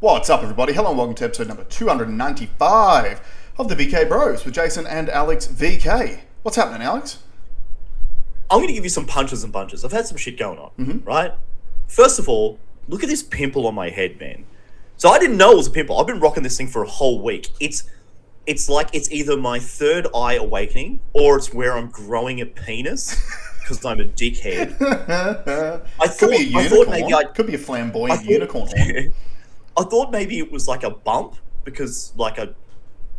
What's up, everybody? Hello and welcome to episode number 295 of the VK Bros with Jason and Alex VK. What's happening, Alex? I'm going to give you some punches and bunches. I've had some shit going on, right? First of all, look at this pimple on my head, man. So I didn't know it was a pimple. I've been rocking this thing for a whole week. It's like it's either my third eye awakening or it's where I'm growing a penis because I'm a dickhead. Could be a unicorn. Could be a flamboyant unicorn horn. I thought maybe it was like a bump because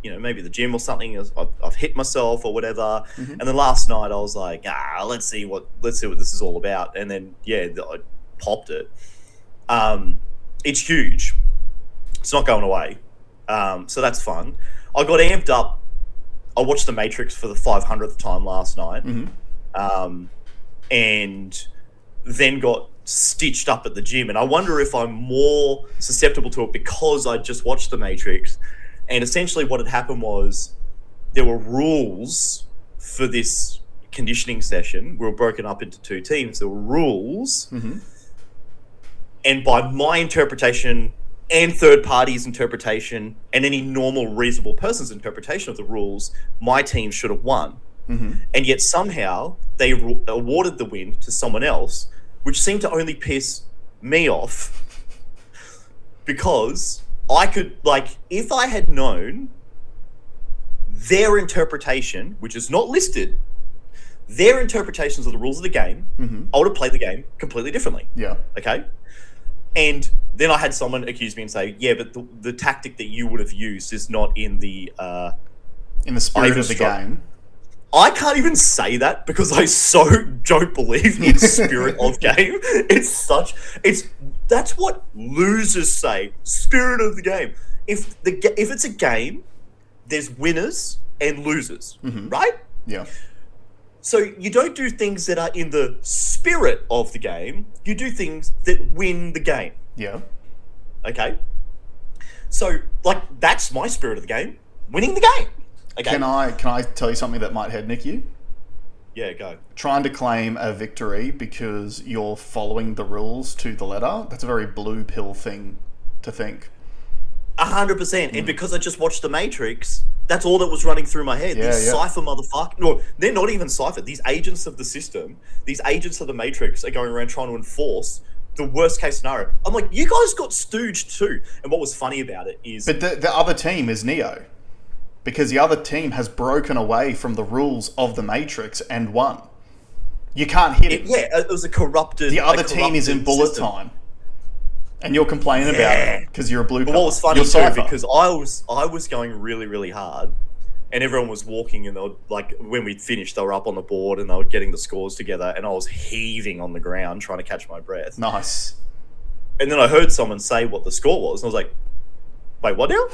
maybe the gym or something. I've hit myself or whatever. And then last night I was like, let's see what this is all about. And then I popped it. It's huge. It's not going away. So that's fun. I got amped up. I watched The Matrix for the 500th time last night. And then got stitched up at the gym. And I wonder if I'm more susceptible to it because I just watched The Matrix. And essentially what had happened was there were rules for this conditioning session. We were broken up into two teams. There were rules. And by my interpretation and third parties' interpretation and any normal reasonable person's interpretation of the rules, my team should have won. And yet somehow they awarded the win to someone else, which seemed to only piss me off because I could, if I had known their interpretation, which is not listed, their interpretations of the rules of the game, I would have played the game completely differently. Yeah. Okay? And then I had someone accuse me and say, but the tactic that you would have used is not in the spirit of the game. I can't even say that because I so don't believe in spirit of game. That's what losers say. Spirit of the game. If it's a game, there's winners and losers, right? Yeah. So you don't do things that are in the spirit of the game. You do things that win the game. Yeah. Okay. So that's my spirit of the game. Winning the game. Okay. Can I tell you something that might head nick you? Yeah, go. Trying to claim a victory because you're following the rules to the letter, that's a very blue pill thing to think. 100%. And because I just watched The Matrix, that's all that was running through my head. These Cypher motherfuckers. No, they're not even Cypher. These agents of the system, these agents of the Matrix are going around trying to enforce the worst case scenario. I'm like, you guys got stooged too. And what was funny about it is... But the other team is Neo. Because the other team has broken away from the rules of the Matrix and won. You can't hit it. Yeah, it was a corrupted... The other team is in bullet time. And you're complaining about it because you're a blue pill. But what was funny too, because I was going really, really hard, and everyone was walking, and they were when we finished, they were up on the board and they were getting the scores together, and I was heaving on the ground trying to catch my breath. Nice. And then I heard someone say what the score was, and I was like, wait, what now?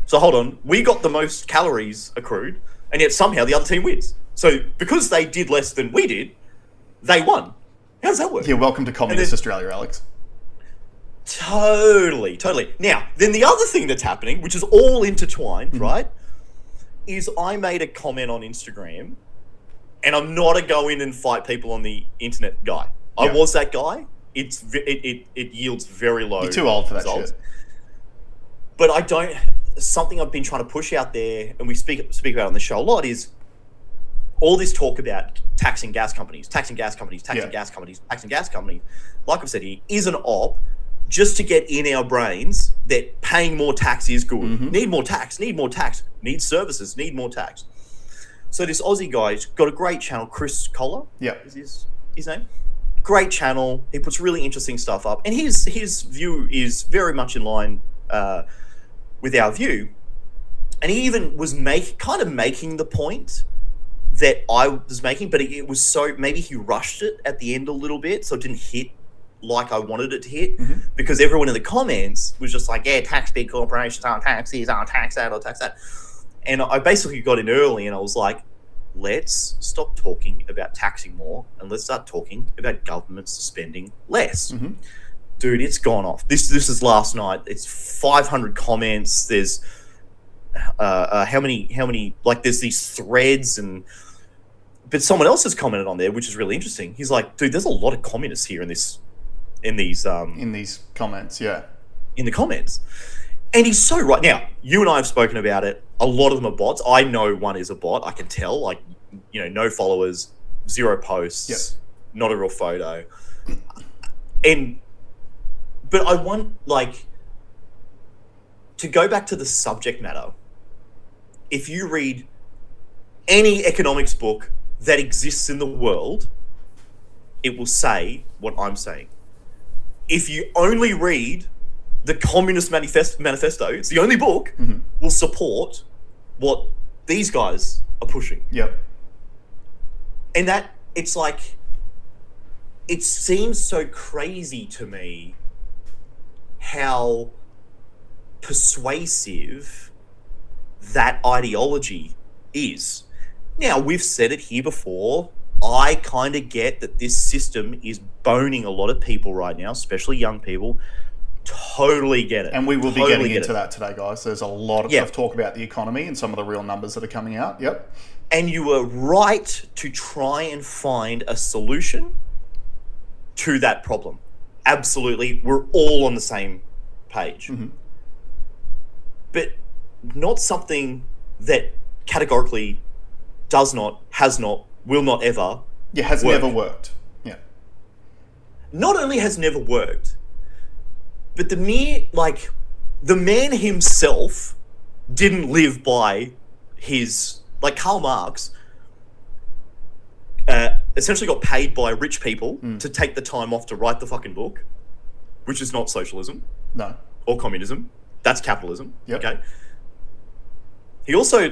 So hold on, we got the most calories accrued, and yet somehow the other team wins. So because they did less than we did, they won. How does that work? You're welcome to communist Australia, Alex. Totally. Now, then the other thing that's happening, which is all intertwined, right, is I made a comment on Instagram, and I'm not a go in and fight people on the internet guy. I was that guy. It yields very low. You're too old for that results. shit. But I don't... Something I've been trying to push out there, and we speak about on the show a lot, is all this talk about taxing gas companies. Like I've said here, is an op just to get in our brains that paying more tax is good. Need more tax. Need services, need more tax. So this Aussie guy's got a great channel, Chris Collar. Yeah. Is his name? Great channel. He puts really interesting stuff up. And his view is very much in line with our view. And he even was making the point that I was making, but it was so... Maybe he rushed it at the end a little bit, so it didn't hit like I wanted it to hit, because everyone in the comments was just like, tax big corporations, I'll tax these, I'll tax that, I'll tax that. And I basically got in early and I was like, let's stop talking about taxing more and let's start talking about governments spending less. Dude, it's gone off. This is last night. It's 500 comments. There's how many there's these threads, but someone else has commented on there, which is really interesting. He's like, dude, there's a lot of communists here in these comments. Yeah. in the comments. And he's so right. Now, you and I have spoken about it. A lot of them are bots. I know one is a bot. I can tell. Like, no followers, 0 posts, not a real photo. But I want, like, to go back to the subject matter. If you read any economics book that exists in the world, it will say what I'm saying. If you only read the Communist Manifesto, it's the only book, will support what these guys are pushing. Yep. And that, it's like, it seems so crazy to me how persuasive that ideology is. Now, we've said it here before. I kind of get that this system is boning a lot of people right now, especially young people. Totally get it. And we will be getting into that today, guys. There's a lot of talk about the economy and some of the real numbers that are coming out. Yep. And you were right to try and find a solution to that problem. Absolutely. We're all on the same page. But not something that categorically does not, has not, will not ever has never worked. Yeah. Not only has never worked, but the man himself didn't live by his, like Karl Marx, essentially got paid by rich people to take the time off to write the fucking book, which is not socialism. No. Or communism. That's capitalism. Yep. Okay. He also,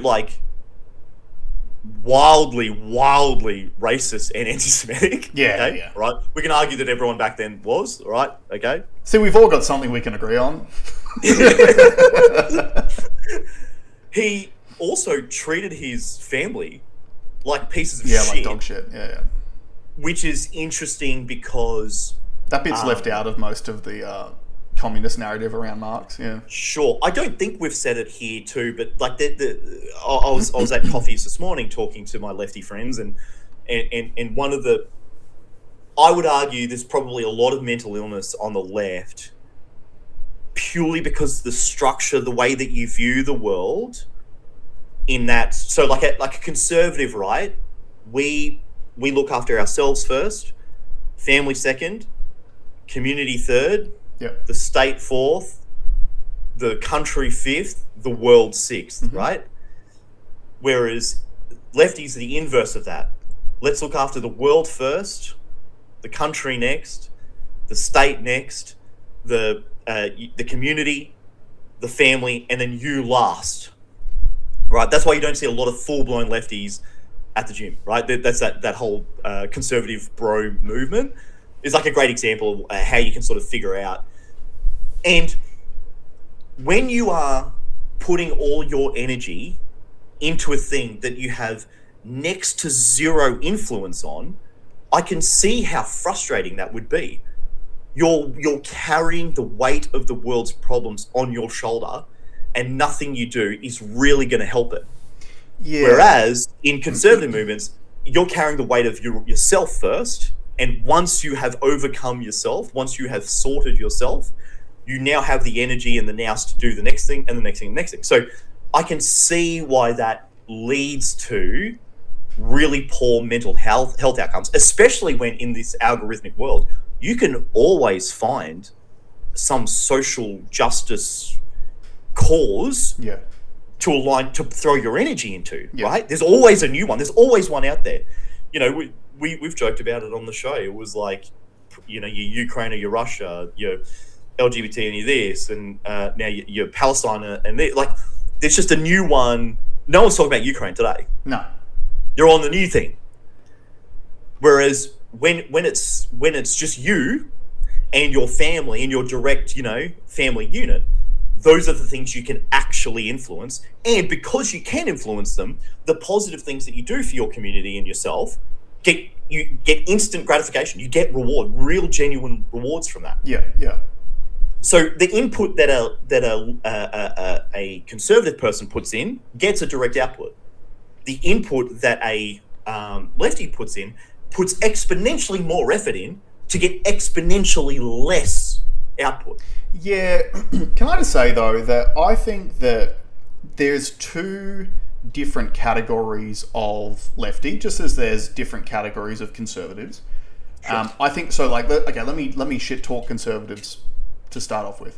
wildly racist and anti-Semitic. Yeah, okay? Right? We can argue that everyone back then was, right? Okay. See, we've all got something we can agree on. He also treated his family like pieces of shit. Yeah, like dog shit. Yeah. Which is interesting because... that bit's left out of most of the communist narrative around Marx, yeah. Sure. I don't think we've said it here too, but like I was at coffees this morning talking to my lefty friends, and one of the, I would argue there's probably a lot of mental illness on the left purely because the structure, the way that you view the world in that, so like a conservative, right? We look after ourselves first, family second, community third, the state fourth, the country fifth, the world sixth, right? Whereas lefties are the inverse of that. Let's look after the world first, the country next, the state next, the community, the family, and then you last. Right? That's why you don't see a lot of full-blown lefties at the gym, right? That's that whole conservative bro movement is like a great example of how you can sort of figure out. And when you are putting all your energy into a thing that you have next to zero influence on, I can see how frustrating that would be. You're carrying the weight of the world's problems on your shoulder, and nothing you do is really going to help it. Yeah. Whereas in conservative movements, you're carrying the weight of yourself first, and once you have overcome yourself, once you have sorted yourself, you now have the energy and the nous to do the next thing and the next thing and the next thing. So I can see why that leads to really poor mental health outcomes, especially when in this algorithmic world, you can always find some social justice cause to align, to throw your energy into, right? There's always a new one. There's always one out there. You know, we've joked about it on the show. It was like, you know, your Ukraine or your Russia, your LGBT and your this, and now your Palestine and like, there's just a new one. No one's talking about Ukraine today. No. You're on the new thing. Whereas when it's just you and your family and your direct, you know, family unit, those are the things you can actually influence. And because you can influence them, the positive things that you do for your community and yourself, you get instant gratification. You get reward, real genuine rewards from that. Yeah. So the input that a conservative person puts in gets a direct output. The input that a lefty puts in puts exponentially more effort in to get exponentially less output. Yeah, can I just say though that I think that there's two different categories of lefty, just as there's different categories of conservatives. Sure. I think so. Like, okay, let me shit talk conservatives to start off with.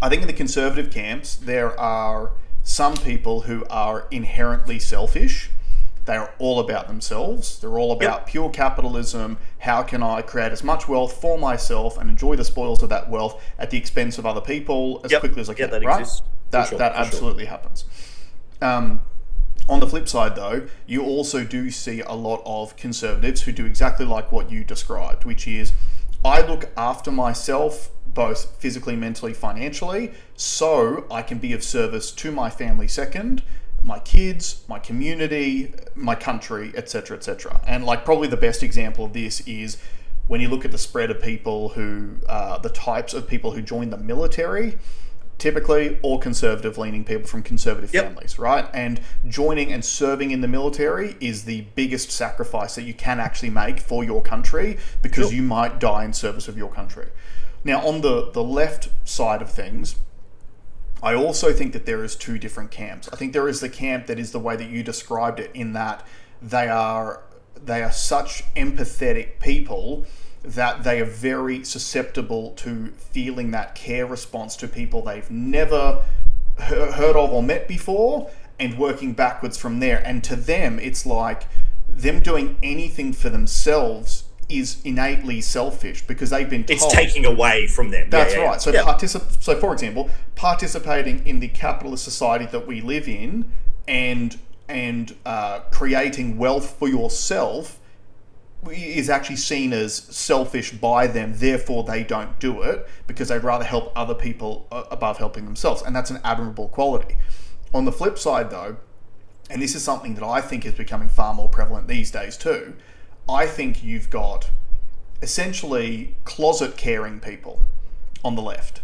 I think in the conservative camps there are some people who are inherently selfish. They are all about themselves. They're all about pure capitalism. How can I create as much wealth for myself and enjoy the spoils of that wealth at the expense of other people as quickly as I can? That right? exists. That absolutely happens. On the flip side, though, you also do see a lot of conservatives who do exactly like what you described, which is I look after myself both physically, mentally, financially, so I can be of service to my family second, my kids, my community, my country, etc., etc. And like probably the best example of this is when you look at the spread of people who, the types of people who join the military, typically all conservative leaning people from conservative families, right? And joining and serving in the military is the biggest sacrifice that you can actually make for your country because you might die in service of your country. Now, on the left side of things, I also think that there is two different camps. I think there is the camp that is the way that you described it, in that they are such empathetic people that they are very susceptible to feeling that care response to people they've never heard of or met before and working backwards from there. And to them, it's like them doing anything for themselves is innately selfish because they've been told. It's taking away from them. That's right. So, so for example, participating in the capitalist society that we live in and creating wealth for yourself is actually seen as selfish by them. Therefore, they don't do it because they'd rather help other people above helping themselves. And that's an admirable quality. On the flip side, though, and this is something that I think is becoming far more prevalent these days too, I think you've got essentially closet caring people on the left.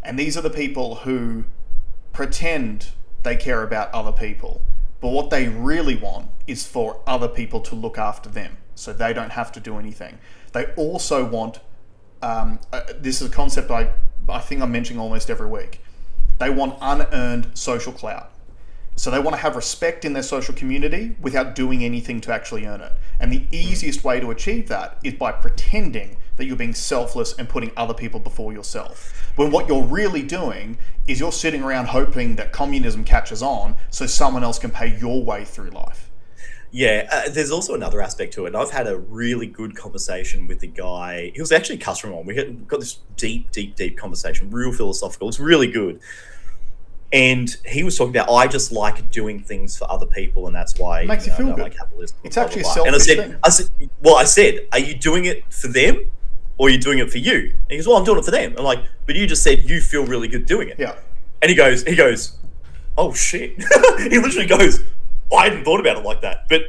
And these are the people who pretend they care about other people, but what they really want is for other people to look after them so they don't have to do anything. They also want, this is a concept I think I'm mentioning almost every week, they want unearned social clout. So they want to have respect in their social community without doing anything to actually earn it. And the easiest way to achieve that is by pretending that you're being selfless and putting other people before yourself. When what you're really doing is you're sitting around hoping that communism catches on so someone else can pay your way through life. Yeah, there's also another aspect to it. And I've had a really good conversation with the guy. He was actually a customer on. We got this deep conversation, real philosophical. It's really good. And he was talking about, I just like doing things for other people, and that's why it makes you feel good. like capitalism. It's actually a selfish thing. I said, are you doing it for them, or are you doing it for you? And he goes, well, I'm doing it for them. I'm like, but you just said you feel really good doing it. Yeah. And he goes, oh shit. He literally goes, I hadn't thought about it like that, but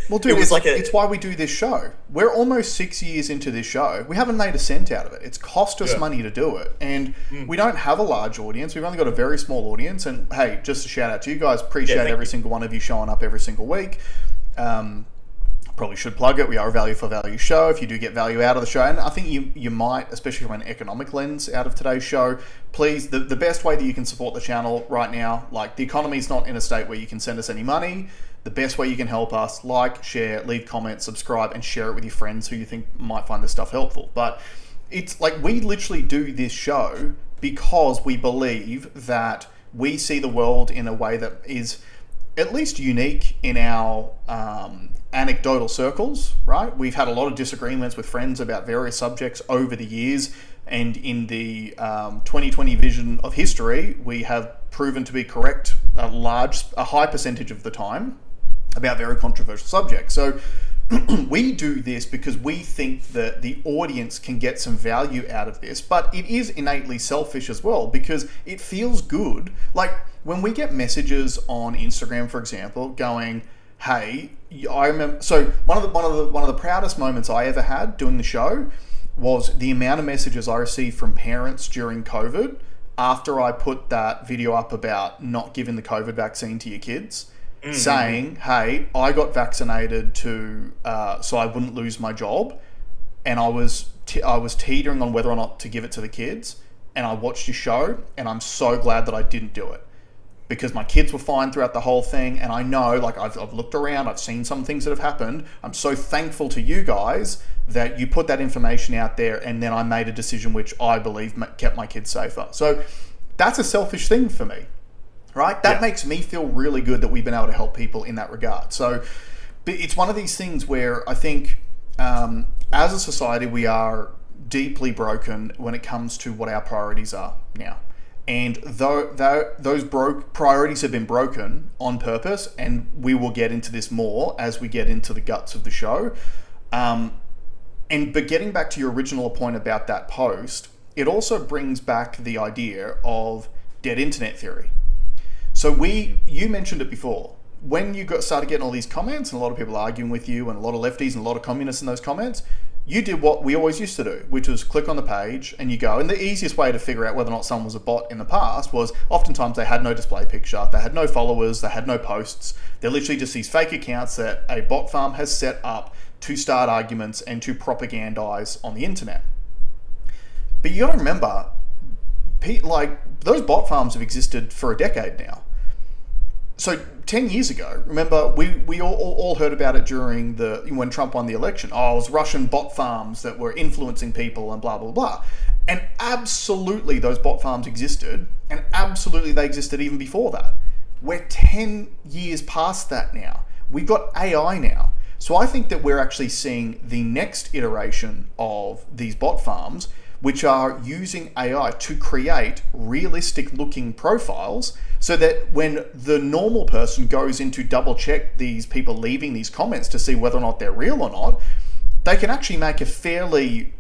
well, dude, it's why we do this show. We're almost 6 years into this show. We haven't made a cent out of it. It's cost us money to do it. And we don't have a large audience. We've only got a very small audience. And hey, just a shout out to you guys. Appreciate every single one of you showing up every single week. Probably should plug it. We are a value for value show. If you do get value out of the show, and I think you might, especially from an economic lens out of today's show, please, the best way that you can support the channel right now, like the economy is not in a state where you can send us any money. The best way you can help us, like, share, leave comments, subscribe, and share it with your friends who you think might find this stuff helpful. But it's like we literally do this show because we believe that we see the world in a way that is at least unique in our anecdotal circles, right? We've had a lot of disagreements with friends about various subjects over the years, and in the 2020 vision of history, we have proven to be correct a high percentage of the time about very controversial subjects. So we do this because we think that the audience can get some value out of this, but it is innately selfish as well because it feels good. Like when we get messages on Instagram, for example, going, hey, I remember, so one of the proudest moments I ever had doing the show was the amount of messages I received from parents during COVID after I put that video up about not giving the COVID vaccine to your kids, saying, hey, I got vaccinated so I wouldn't lose my job, and I was teetering on whether or not to give it to the kids, and I watched your show, and I'm so glad that I didn't do it. Because my kids were fine throughout the whole thing, and I know, like, I've looked around, I've seen some things that have happened. I'm so thankful to you guys that you put that information out there, and then I made a decision which I believe kept my kids safer. So that's a selfish thing for me, right? That makes me feel really good that we've been able to help people in that regard. So it's one of these things where I think as a society we are deeply broken when it comes to what our priorities are now. And those priorities have been broken on purpose, and we will get into this more as we get into the guts of the show. But getting back to your original point about that post, it also brings back the idea of dead internet theory. So you mentioned it before. When you started getting all these comments and a lot of people arguing with you and a lot of lefties and a lot of communists in those comments, you did what we always used to do, which was click on the page and you go. And the easiest way to figure out whether or not someone was a bot in the past was oftentimes they had no display picture, they had no followers, they had no posts. They're literally just these fake accounts that a bot farm has set up to start arguments and to propagandize on the internet. But you got to remember, like, those bot farms have existed for a decade now. So 10 years ago, remember, we all heard about it during when Trump won the election. Oh, it was Russian bot farms that were influencing people and blah, blah, blah. And absolutely those bot farms existed, and absolutely they existed even before that. We're 10 years past that now. We've got AI now. So I think that we're actually seeing the next iteration of these bot farms, which are using AI to create realistic looking profiles so that when the normal person goes in to double check these people leaving these comments to see whether or not they're real or not, they can actually make a fairly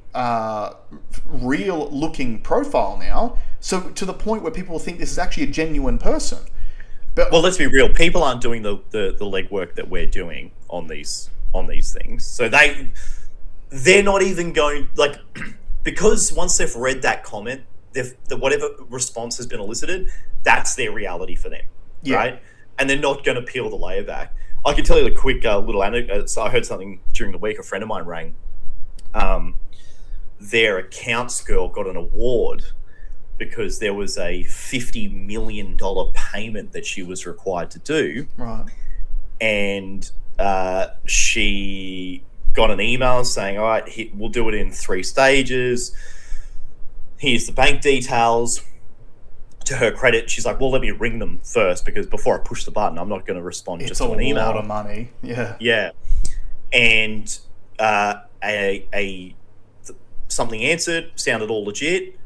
real looking profile now. So to the point where people think this is actually a genuine person. But well, let's be real. People aren't doing the legwork that we're doing on these things. So they're not even going, like, because once they've read that comment, whatever response has been elicited, that's their reality for them, right? And they're not going to peel the layer back. I can tell you a quick little anecdote. So I heard something during the week. A friend of mine rang. Their accounts girl got an award because there was a $50 million payment that she was required to do. Right. And she got an email saying, all right, we'll do it in 3 stages. Here's the bank details. To her credit, she's like, well, let me ring them first, because before I push the button, I'm not going to respond just to an email. It's a lot of money. Yeah. And something answered, sounded all legit,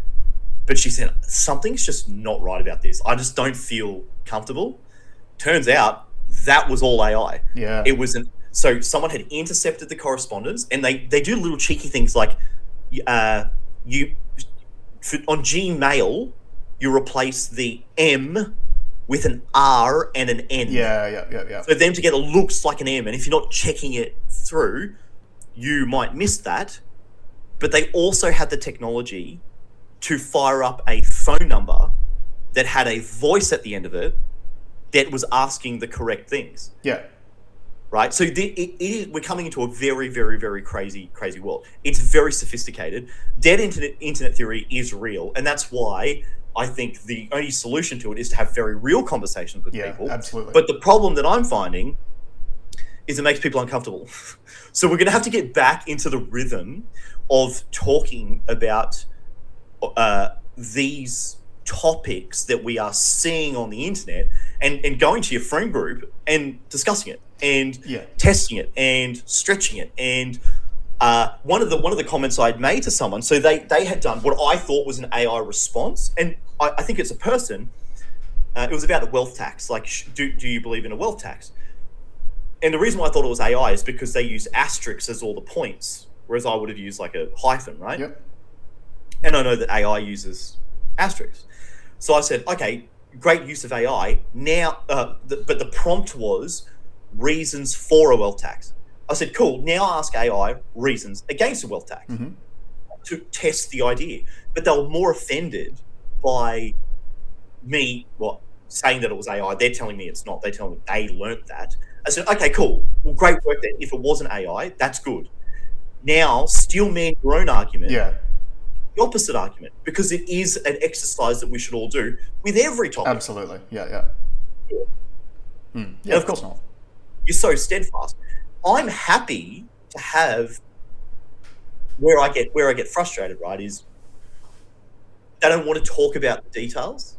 but she said, something's just not right about this. I just don't feel comfortable. Turns out that was all AI. Yeah. It was so someone had intercepted the correspondence, and they do little cheeky things like on Gmail, you replace the M with an R and an N. Yeah. For them to get it looks like an M, and if you're not checking it through, you might miss that. But they also had the technology to fire up a phone number that had a voice at the end of it that was asking the correct things. Yeah. Right? So we're coming into a very, very, very crazy world. It's very sophisticated. Dead internet theory is real, and that's why I think the only solution to it is to have very real conversations with people. Absolutely. But the problem that I'm finding is it makes people uncomfortable. So we're going to have to get back into the rhythm of talking about these topics that we are seeing on the internet, and going to your friend group and discussing it and testing it and stretching it. And one of the comments I'd made to someone, so they had done what I thought was an AI response, and I think it's a person. It was about a wealth tax. Like, do you believe in a wealth tax? And the reason why I thought it was AI is because they use asterisks as all the points, whereas I would have used like a hyphen, right? Yep. And I know that AI uses asterisks. So I said, okay, great use of AI. Now, but the prompt was reasons for a wealth tax. I said, cool, now ask AI reasons against a wealth tax to test the idea. But they were more offended by me saying that it was AI. They're telling me it's not. They're telling me they learnt that. I said, okay, cool. Well, great work then. If it wasn't AI, that's good. Now, steel man your own argument the opposite argument, because it is an exercise that we should all do with every topic. Absolutely. Yeah. Yeah, of course not. You're so steadfast. I'm happy to have where I get frustrated, right, is they don't want to talk about the details.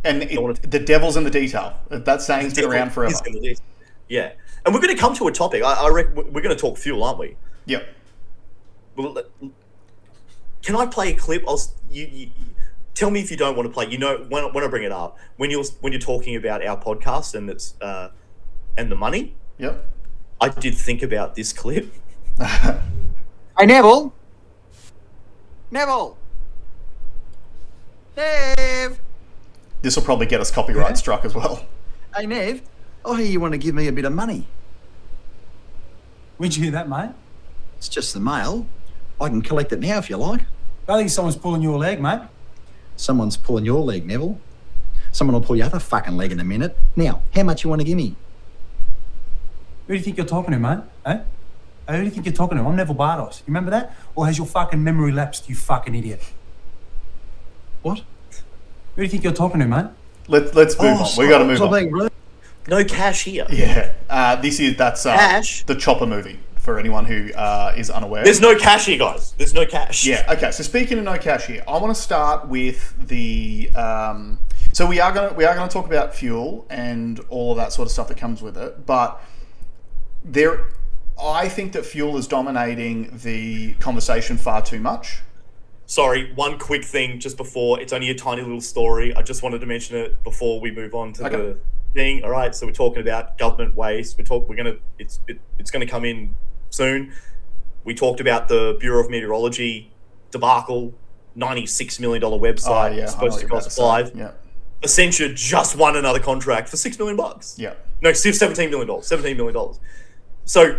And the devil's in the detail. That saying's been around forever. Yeah. And we're going to come to a topic. I reckon we're going to talk fuel, aren't we? Yep. Well, can I play a clip? You tell me if you don't want to play. You know, when I bring it up, when you're talking about our podcast and it's and the money. Yep. I did think about this clip. Hey, Neville. Nev. This will probably get us copyright struck as well. Hey, Nev. I hear you want to give me a bit of money. Where'd you hear that, mate? It's just the mail. I can collect it now if you like. I think someone's pulling your leg, mate. Someone's pulling your leg, Neville. Someone will pull your other fucking leg in a minute. Now, how much you want to give me? Who do you think you're talking to, mate? Eh? Who do you think you're talking to? I'm Neville Bardos. You remember that? Or has your fucking memory lapsed, you fucking idiot? What? Who do you think you're talking to, mate? Let's move on. We got to move on. No cash here. Yeah. That's cash. The Chopper movie, for anyone who is unaware. There's no cash here, guys. There's no cash. Yeah. Okay. So speaking of no cash here, I want to start with the. So we are gonna talk about fuel and all of that sort of stuff that comes with it, but I think that fuel is dominating the conversation far too much. Sorry, one quick thing just before. It's only a tiny little story. I just wanted to mention it before we move on to the thing. All right, so we're talking about government waste. It's gonna come in soon. We talked about the Bureau of Meteorology debacle, $96 million website, supposed to cost $5 million. Yeah. Accenture just won another contract for $6 million. Yeah. No, $17 million. $17 million. So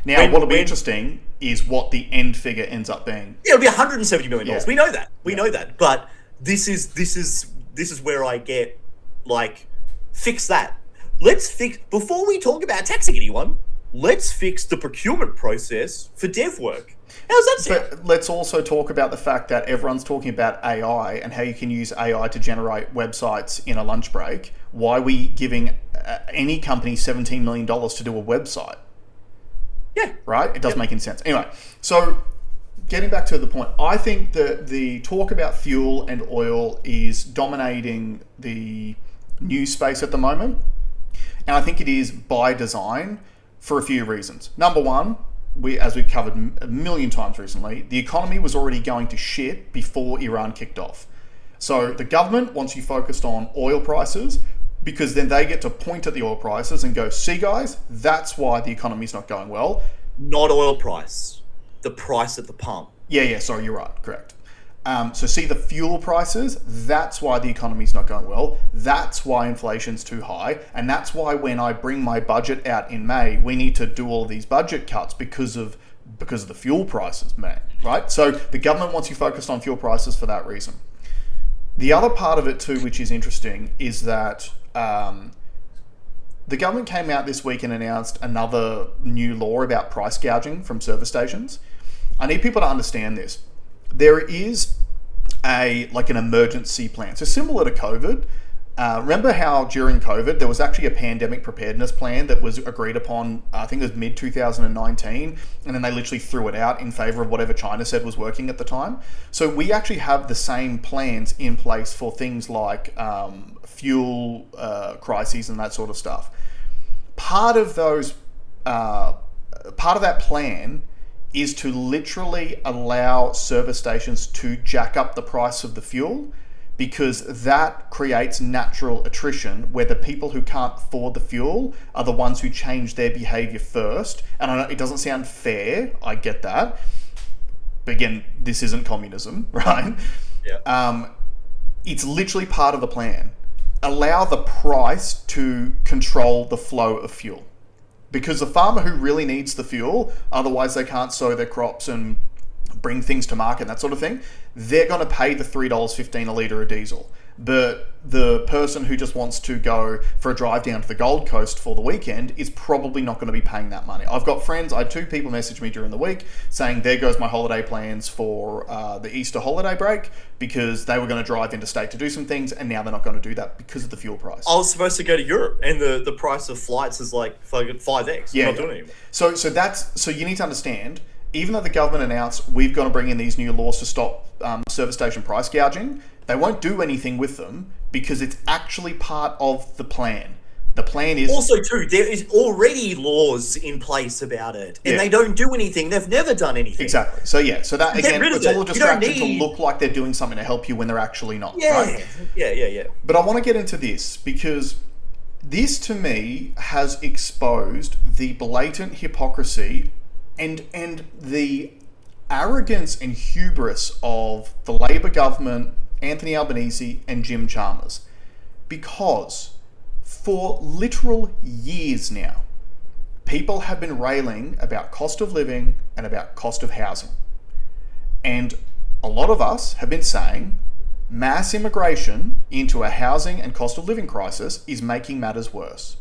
now, what'll be interesting is what the end figure ends up being. Yeah, it'll be $170 million. Yeah. We know that. We know that. But this is where I get like, fix that. Let's fix before we talk about taxing anyone. Let's fix the procurement process for dev work. How's that sound? But let's also talk about the fact that everyone's talking about AI and how you can use AI to generate websites in a lunch break. Why are we giving any company $17 million to do a website? Yeah. Right? It doesn't make any sense. Anyway, so getting back to the point, I think that the talk about fuel and oil is dominating the news space at the moment. And I think it is by design for a few reasons. Number one, as we've covered a million times recently, the economy was already going to shit before Iran kicked off. So the government wants you focused on oil prices, because then they get to point at the oil prices and go, see guys, that's why the economy's not going well. Not oil price, the price at the pump. Yeah, sorry, you're right, correct. So see the fuel prices, that's why the economy's not going well. That's why inflation's too high. And that's why when I bring my budget out in May, we need to do all these budget cuts because of the fuel prices, man, right? So the government wants you focused on fuel prices for that reason. The other part of it too, which is interesting, is that the government came out this week and announced another new law about price gouging from service stations. I need people to understand this. There is an emergency plan. So similar to COVID, remember how during COVID, there was actually a pandemic preparedness plan that was agreed upon, I think it was mid-2019, and then they literally threw it out in favor of whatever China said was working at the time. So we actually have the same plans in place for things like fuel crises and that sort of stuff. Part of that plan is to literally allow service stations to jack up the price of the fuel, because that creates natural attrition where the people who can't afford the fuel are the ones who change their behavior first. And I know it doesn't sound fair, I get that. But again, this isn't communism, right? Yeah. It's literally part of the plan. Allow the price to control the flow of fuel. Because the farmer who really needs the fuel, otherwise they can't sow their crops and bring things to market and that sort of thing, they're going to pay the $3.15 a litre of diesel. but the person who just wants to go for a drive down to the Gold Coast for the weekend is probably not going to be paying that money. I've got friends, I had 2 people message me during the week saying, there goes my holiday plans for the Easter holiday break, because they were going to drive interstate to do some things, and now they're not going to do that because of the fuel price. I was supposed to go to Europe, and the price of flights is like 5x. Yeah, I'm not doing it So anymore. so you need to understand, even though the government announced we've got to bring in these new laws to stop service station price gouging, they won't do anything with them because it's actually part of the plan. The plan is... Also, too, there is already laws in place about it, and they don't do anything. They've never done anything. Exactly. So, yeah. So that, again, it's all a distraction to need... look like they're doing something to help you when they're actually not. Yeah. Right? Yeah. But I want to get into this because this, to me, has exposed the blatant hypocrisy and the arrogance and hubris of the Labor government, Anthony Albanese, and Jim Chalmers. Because for literal years now, people have been railing about cost of living and about cost of housing. And a lot of us have been saying mass immigration into a housing and cost of living crisis is making matters worse.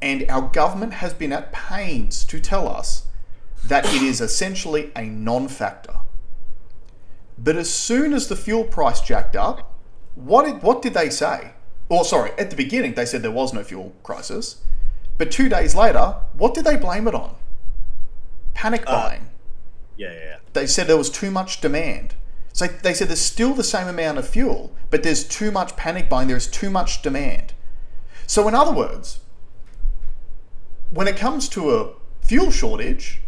And our government has been at pains to tell us that it is essentially a non-factor. But as soon as the fuel price jacked up, what did they say? Or sorry, at the beginning they said there was no fuel crisis. But 2 days later, what did they blame it on? Panic buying. Yeah. They said there was too much demand. So they said there's still the same amount of fuel, but there's too much panic buying, there's too much demand. So in other words, when it comes to a fuel shortage,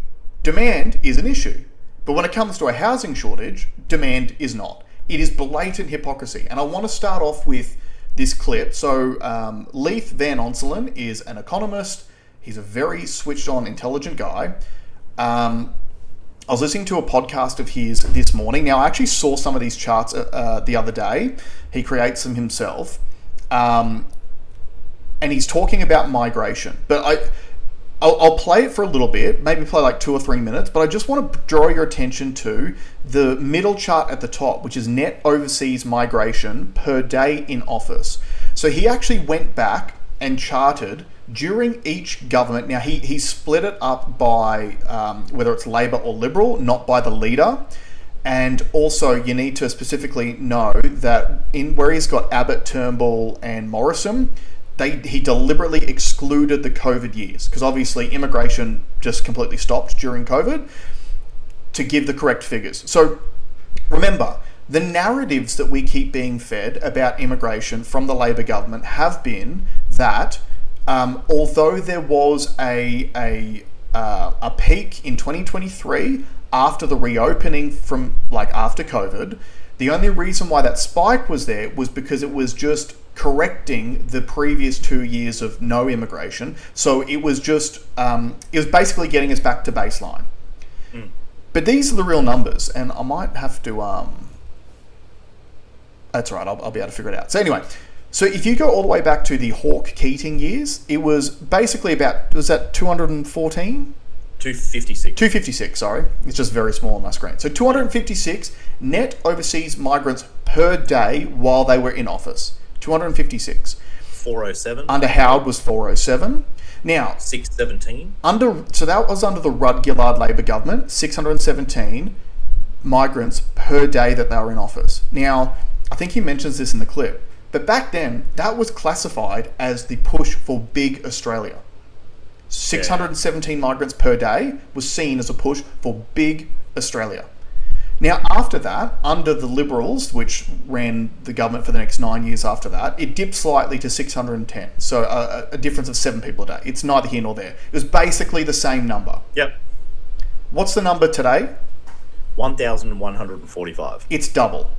demand is an issue. But when it comes to a housing shortage, demand is not. It is blatant hypocrisy. And I want to start off with this clip. So Leith Van Onselen is an economist. He's a very switched on, intelligent guy. I was listening to a podcast of his this morning. Now, I actually saw some of these charts the other day. He creates them himself. And he's talking about migration. But I'll play it for a little bit, maybe play like 2 or 3 minutes, but I just want to draw your attention to the middle chart at the top, which is net overseas migration per day in office. So he actually went back and charted during each government. Now, he split it up by whether it's Labor or Liberal, not by the leader. And also, you need to specifically know that in where he's got Abbott, Turnbull, and Morrison, he deliberately excluded the COVID years because obviously immigration just completely stopped during COVID to give the correct figures. So remember, the narratives that we keep being fed about immigration from the Labor government have been that although there was a peak in 2023 after the reopening from after COVID, the only reason why that spike was there was because it was just correcting the previous 2 years of no immigration. So it was just, it was basically getting us back to baseline. But these are the real numbers, and I might have to, that's all right, I'll be able to figure it out. So anyway, so if you go all the way back to the Hawke-Keating years, it was basically about, was that 214? 256. 256, sorry. It's just very small on my screen. So 256 net overseas migrants per day while they were in office. 256. 407. Under Howard was 407. Now, 617. So that was under the Rudd-Gillard Labor government, 617 migrants per day that they were in office. Now, I think he mentions this in the clip, but back then, that was classified as the push for big Australia. 617 migrants per day was seen as a push for big Australia. Now, after that, under the Liberals, which ran the government for the next 9 years after that, it dipped slightly to 610. So a difference of 7 people a day. It's neither here nor there. It was basically the same number. Yep. What's the number today? 1,145. It's double.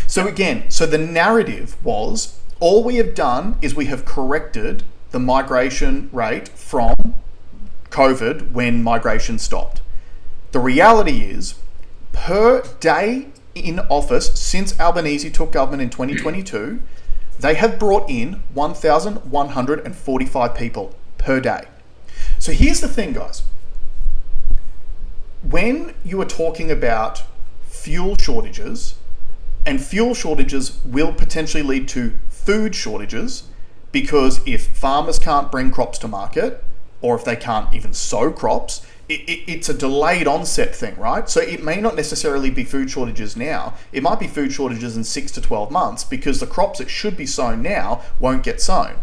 So again, so the narrative was, all we have done is we have corrected the migration rate from COVID when migration stopped. The reality is, per day in office since Albanese took government in 2022, they have brought in 1,145 people per day. So here's the thing, guys. When you are talking about fuel shortages, And fuel shortages will potentially lead to food shortages, because if farmers can't bring crops to market, or if they can't even sow crops, it's a delayed onset thing, right? So it may not necessarily be food shortages now. It might be food shortages in 6 to 12 months, because the crops that should be sown now won't get sown.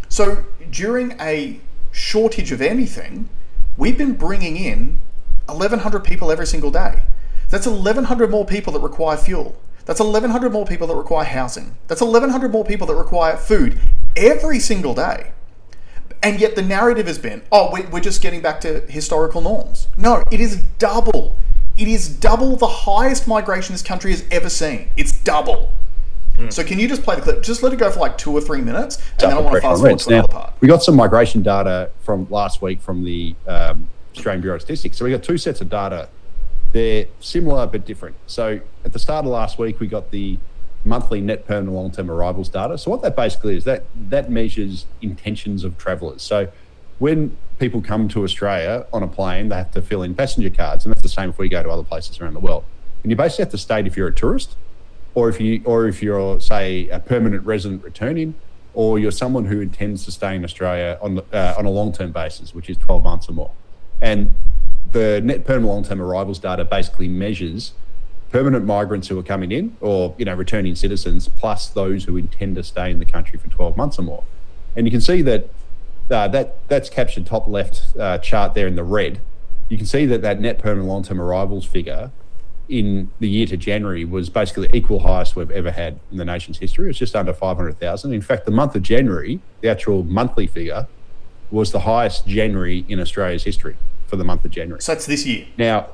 So during a shortage of anything, we've been bringing in 1,100 people every single day. That's 1,100 more people that require fuel. That's 1,100 more people that require housing. That's 1,100 more people that require food every single day. And yet the narrative has been, oh, we're just getting back to historical norms. No, it is double. It is double the highest migration this country has ever seen. It's double. So can you just play the clip? Just let it go for like 2 or 3 minutes, and then I want to fast forward to another part. We got some migration data from last week from the Australian Bureau of Statistics. So we got 2 sets of data. They're similar but different. So at the start of last week, we got the monthly net permanent long-term arrivals data. So what that basically is, that measures intentions of travellers. So when people come to Australia on a plane, they have to fill in passenger cards, and that's the same if we go to other places around the world. And you basically have to state if you're a tourist, or if you're say a permanent resident returning, or you're someone who intends to stay in Australia on a long-term basis, which is 12 months or more. And the net permanent long-term arrivals data basically measures permanent migrants who are coming in, or returning citizens, plus those who intend to stay in the country for 12 months or more. And you can see that that's captured top left chart there in the red. You can see that net permanent long-term arrivals figure in the year to January was basically the equal highest we've ever had in the nation's history. It was just under 500,000. In fact, the month of January, the actual monthly figure, was the highest January in Australia's history for the month of January. So that's this year. Now,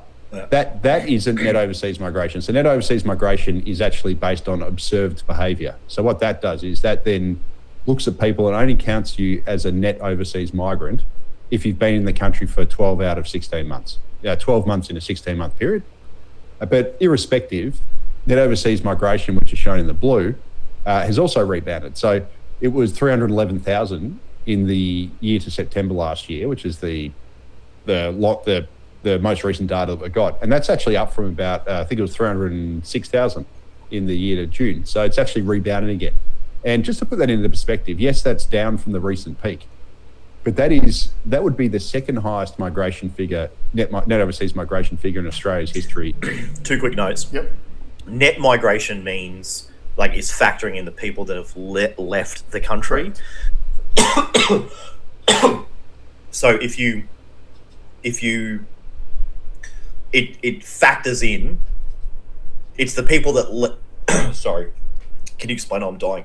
that isn't net overseas migration. So net overseas migration is actually based on observed behaviour. So what that does is that then looks at people and only counts you as a net overseas migrant if you've been in the country for 12 out of 16 months. 12 months in a 16-month period. But irrespective, net overseas migration, which is shown in the blue, has also rebounded. So it was 311,000 in the year to September last year, which is the most recent data that we got. And that's actually up from about, I think it was 306,000 in the year to June. So it's actually rebounded again. And just to put that into perspective, yes, that's down from the recent peak, but that would be the second highest migration figure, net overseas migration figure in Australia's history. 2 quick notes. Yep. Net migration means is factoring in the people that have left the country. So if it factors in, it's the people that sorry, can you explain? I'm dying.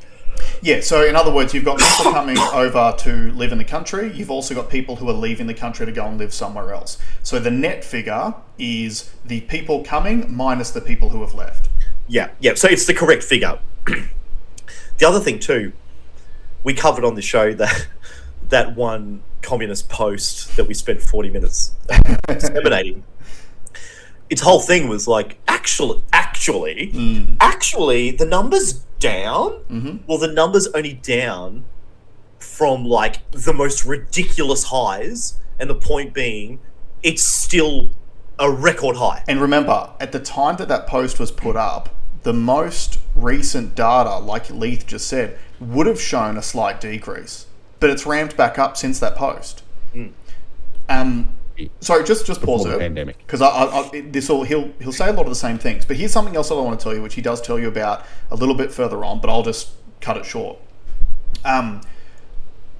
Yeah, so in other words, you've got people coming over to live in the country. You've also got people who are leaving the country to go and live somewhere else. So the net figure is the people coming minus the people who have left. Yeah. So it's the correct figure. The other thing too, we covered on the show that one communist post that we spent 40 minutes disseminating. Its whole thing was like, actually, the number's down. Mm-hmm. Well, the number's only down from the most ridiculous highs, and the point being, it's still a record high. And remember, at the time that post was put up, the most recent data, like Leith just said, would have shown a slight decrease, but it's ramped back up since that post. Sorry, just pause it, because he'll say a lot of the same things. But here's something else that I want to tell you, which he does tell you about a little bit further on, but I'll just cut it short.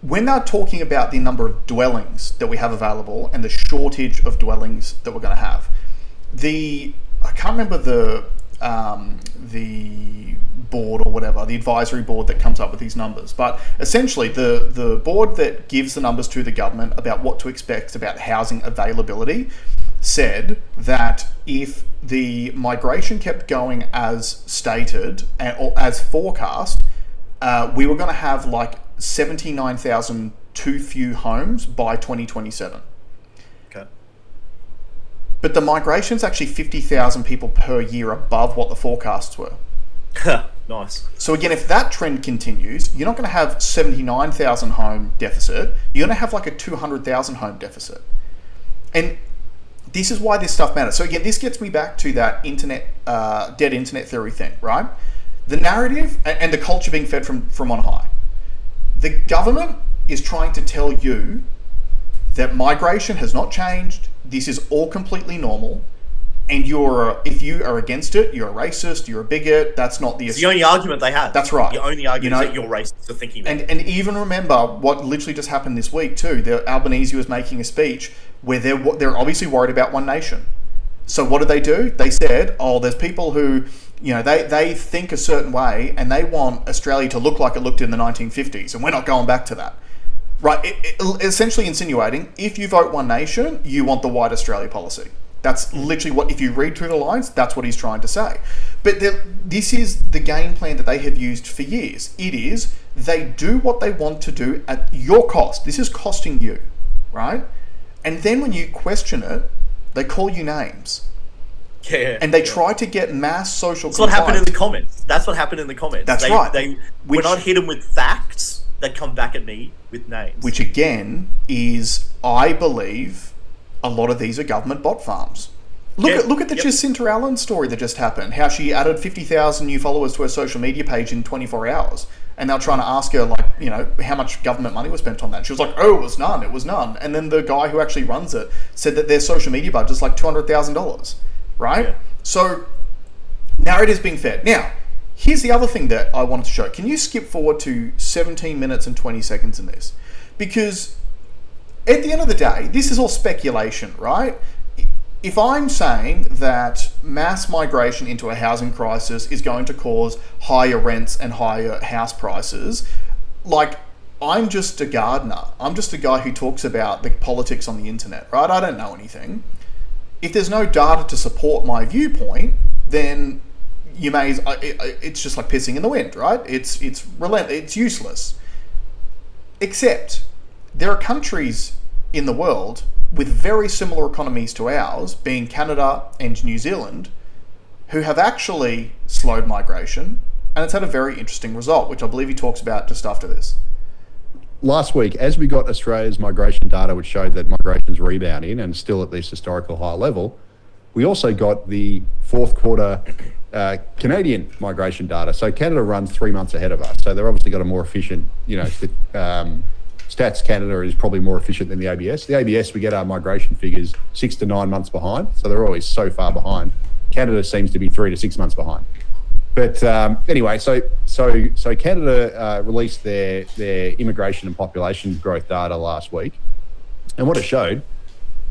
When they're talking about the number of dwellings that we have available and the shortage of dwellings that we're going to have, I can't remember the board or whatever, the advisory board that comes up with these numbers, but essentially the board that gives the numbers to the government about what to expect about housing availability said that if the migration kept going as stated or as forecast, we were going to have 79,000 too few homes by 2027. Okay. But the migration's actually 50,000 people per year above what the forecasts were. Nice. So again, if that trend continues, you're not going to have 79,000 home deficit. You're going to have a 200,000 home deficit. And this is why this stuff matters. So again, this gets me back to that dead internet theory thing, right? The narrative and the culture being fed from on high. The government is trying to tell you that migration has not changed. This is all completely normal. And if you are against it, you're a racist, you're a bigot. That's not the only argument they had. That's right. The only argument is that you're racist for thinking that. And even remember what literally just happened this week too. Albanese was making a speech where they're obviously worried about one nation. So what did they do? They said, there's people who, they think a certain way and they want Australia to look like it looked in the 1950s, and we're not going back to that. Right? Essentially insinuating, if you vote one nation, you want the white Australia policy. That's literally what, if you read through the lines, that's what he's trying to say. But this is the game plan that they have used for years. It is, they do what they want to do at your cost. This is costing you, right? And then when you question it, they call you names. Yeah. And they try to get mass social That's what happened in the comments. That's what happened in the comments. That's right. When I hit them with facts, they come back at me with names. Which again is, I believe, a lot of these are government bot farms. Look at the Jacinta Allen story that just happened. How she added 50,000 new followers to her social media page in 24 hours. And they're trying to ask her, how much government money was spent on that. She was like, it was none. And then the guy who actually runs it said that their social media budget is like $200,000, right? Yeah. So now it is being fed. Now, here's the other thing that I wanted to show. Can you skip forward to 17 minutes and 20 seconds in this? Because at the end of the day, this is all speculation, right? If I'm saying that mass migration into a housing crisis is going to cause higher rents and higher house prices, I'm just a gardener. I'm just a guy who talks about the politics on the internet, right? I don't know anything. If there's no data to support my viewpoint, then it's just like pissing in the wind, right? It's useless. Except there are countries in the world with very similar economies to ours, being Canada and New Zealand, who have actually slowed migration, and it's had a very interesting result, which I believe he talks about just after this. Last week, as we got Australia's migration data, which showed that migration's rebounding and still at this historical high level, we also got the fourth quarter Canadian migration data. So Canada runs 3 months ahead of us. So they've obviously got a more efficient, Stats Canada is probably more efficient than the ABS. The ABS, we get our migration figures 6 to 9 months behind. So they're always so far behind. Canada seems to be 3 to 6 months behind. But anyway, so Canada released their immigration and population growth data last week. And what it showed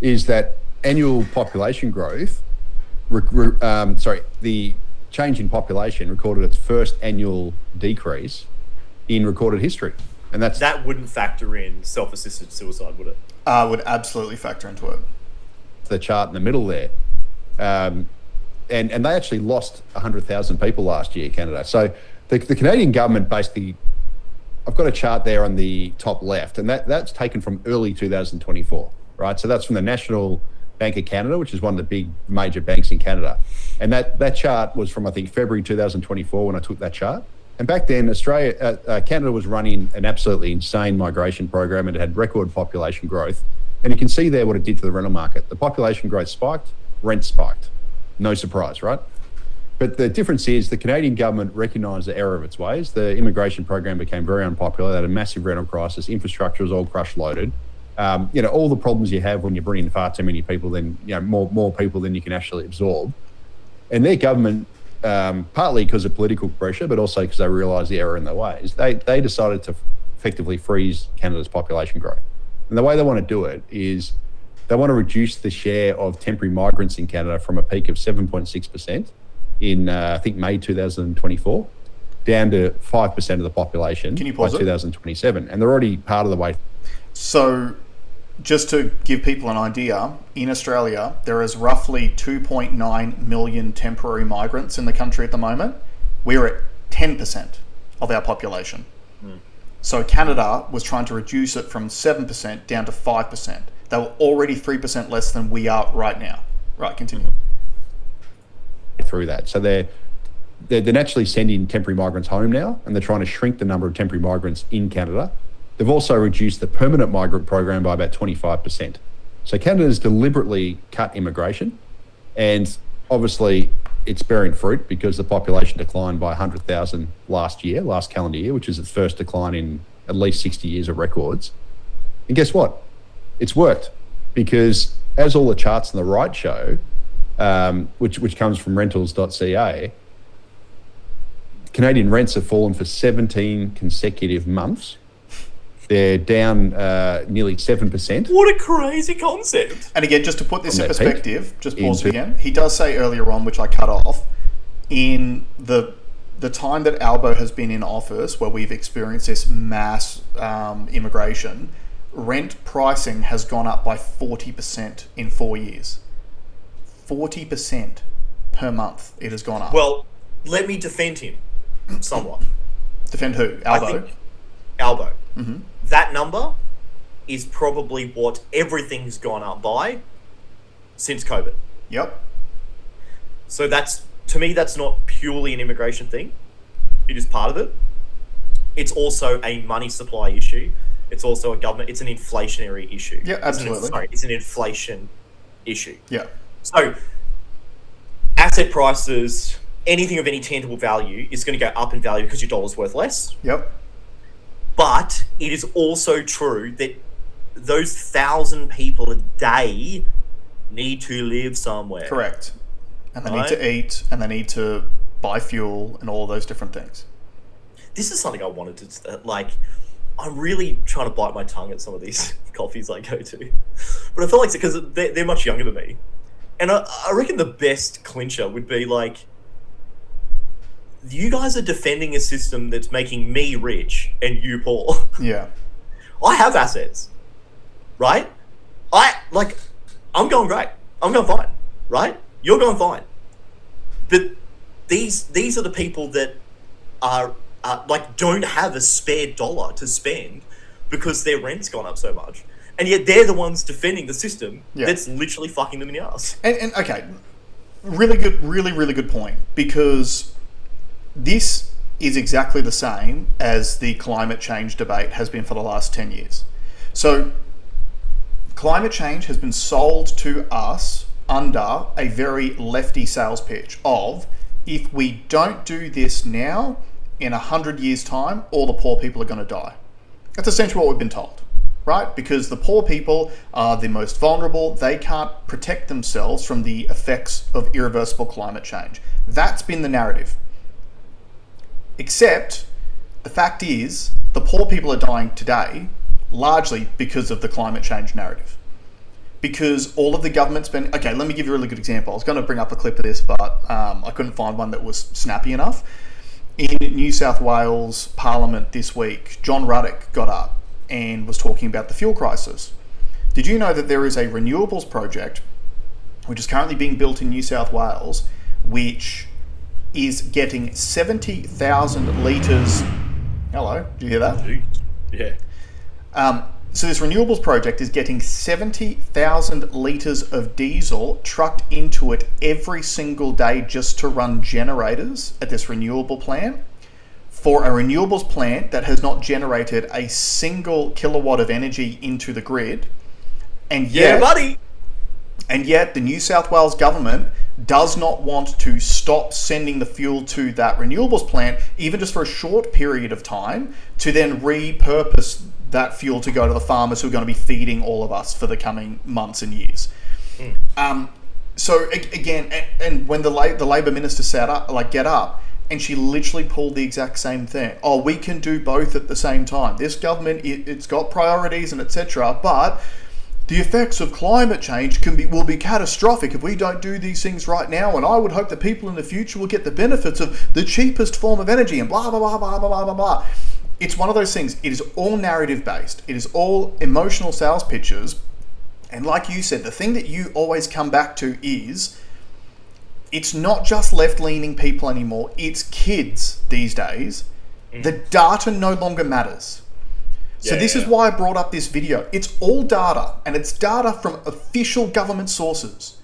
is that annual population growth, the change in population recorded its first annual decrease in recorded history. And that wouldn't factor in self-assisted suicide, would it? Would absolutely factor into it. The chart in the middle there. And they actually lost 100,000 people last year, Canada. So the Canadian government basically, I've got a chart there on the top left, and that's taken from early 2024, right? So that's from the National Bank of Canada, which is one of the big major banks in Canada. And that chart was from, I think, February 2024 when I took that chart. And back then, Canada was running an absolutely insane migration program, and it had record population growth. And you can see there what it did to the rental market. The population growth spiked, rent spiked. No surprise, right? But the difference is the Canadian government recognised the error of its ways. The immigration program became very unpopular. They had a massive rental crisis. Infrastructure was all crush loaded. All the problems you have when you bring in far too many people, than more people than you can actually absorb. And their government, partly because of political pressure, but also because they realised the error in their ways, they decided to effectively freeze Canada's population growth. And the way they want to do it is they want to reduce the share of temporary migrants in Canada from a peak of 7.6% in, I think, May 2024, down to 5% of the population by 2027. And they're already part of the way. So just to give people an idea, in Australia, there is roughly 2.9 million temporary migrants in the country at the moment. We're at 10% of our population. So Canada was trying to reduce it from 7% down to 5%. They were already 3% less than we are right now. Right, continue. Through that. So they're naturally sending temporary migrants home now, and they're trying to shrink the number of temporary migrants in Canada. They've also reduced the permanent migrant program by about 25%. So Canada's deliberately cut immigration, and obviously it's bearing fruit because the population declined by 100,000 last calendar year, which is its first decline in at least 60 years of records. And guess what? It's worked, because as all the charts on the right show, which comes from rentals.ca, Canadian rents have fallen for 17 consecutive months. They're down nearly 7%. What a crazy concept. And again, just to put this in perspective, just pause it again. He does say earlier on, which I cut off, in the time that Albo has been in office, where we've experienced this mass immigration, rent pricing has gone up by 40% in 4 years. 40% per month it has gone up. Well, let me defend him somewhat. Defend who? Albo? Albo. Mm-hmm. That number is probably what everything's gone up by since COVID. Yep. So that's, to me, that's not purely an immigration thing. It is part of it. It's also a money supply issue. It's also it's an inflationary issue. Yeah, absolutely. It's an inflation issue. Yeah. So asset prices, anything of any tangible value is going to go up in value because your dollar's worth less. Yep. But it is also true that those 1,000 people a day need to live somewhere. Correct. And they need to eat, and they need to buy fuel, and all of those different things. This is something I wanted to, I'm really trying to bite my tongue at some of these coffees I go to. But I feel like, because they're much younger than me. And I reckon the best clincher would be you guys are defending a system that's making me rich and you poor. Yeah. I have assets, right? I'm going great. I'm going fine, right? You're going fine. But these are the people that are don't have a spare dollar to spend because their rent's gone up so much. And yet they're the ones defending the system that's literally fucking them in the ass. And okay, really good point, because this is exactly the same as the climate change debate has been for the last 10 years. So climate change has been sold to us under a very lefty sales pitch of, if we don't do this now, in 100 years' time, all the poor people are going to die. That's essentially what we've been told, right? Because the poor people are the most vulnerable. They can't protect themselves from the effects of irreversible climate change. That's been the narrative. Except, the fact is, the poor people are dying today largely because of the climate change narrative. Because all of the government's been... Okay, let me give you a really good example. I was going to bring up a clip of this, but I couldn't find one that was snappy enough. In New South Wales Parliament this week, John Ruddock got up and was talking about the fuel crisis. Did you know that there is a renewables project which is currently being built in New South Wales, which is getting 70,000 litres... Hello, did you hear that? Yeah. So this renewables project is getting 70,000 litres of diesel trucked into it every single day just to run generators at this renewable plant, for a renewables plant that has not generated a single kilowatt of energy into the grid. And yet, And yet the New South Wales government does not want to stop sending the fuel to that renewables plant, even just for a short period of time, to then repurpose that fuel to go to the farmers who are going to be feeding all of us for the coming months and years. So again, and when the Labor minister get up, and she literally pulled the exact same thing. Oh, we can do both at the same time. This government, it's got priorities and etc. But the effects of climate change will be catastrophic if we don't do these things right now. And I would hope that people in the future will get the benefits of the cheapest form of energy and blah blah blah blah blah blah blah blah. It's one of those things. It is all narrative based. It is all emotional sales pitches. And like you said, the thing that you always come back to is, it's not just left-leaning people anymore. It's kids these days. The data no longer matters. So this is why I brought up this video. It's all data, and it's data from official government sources.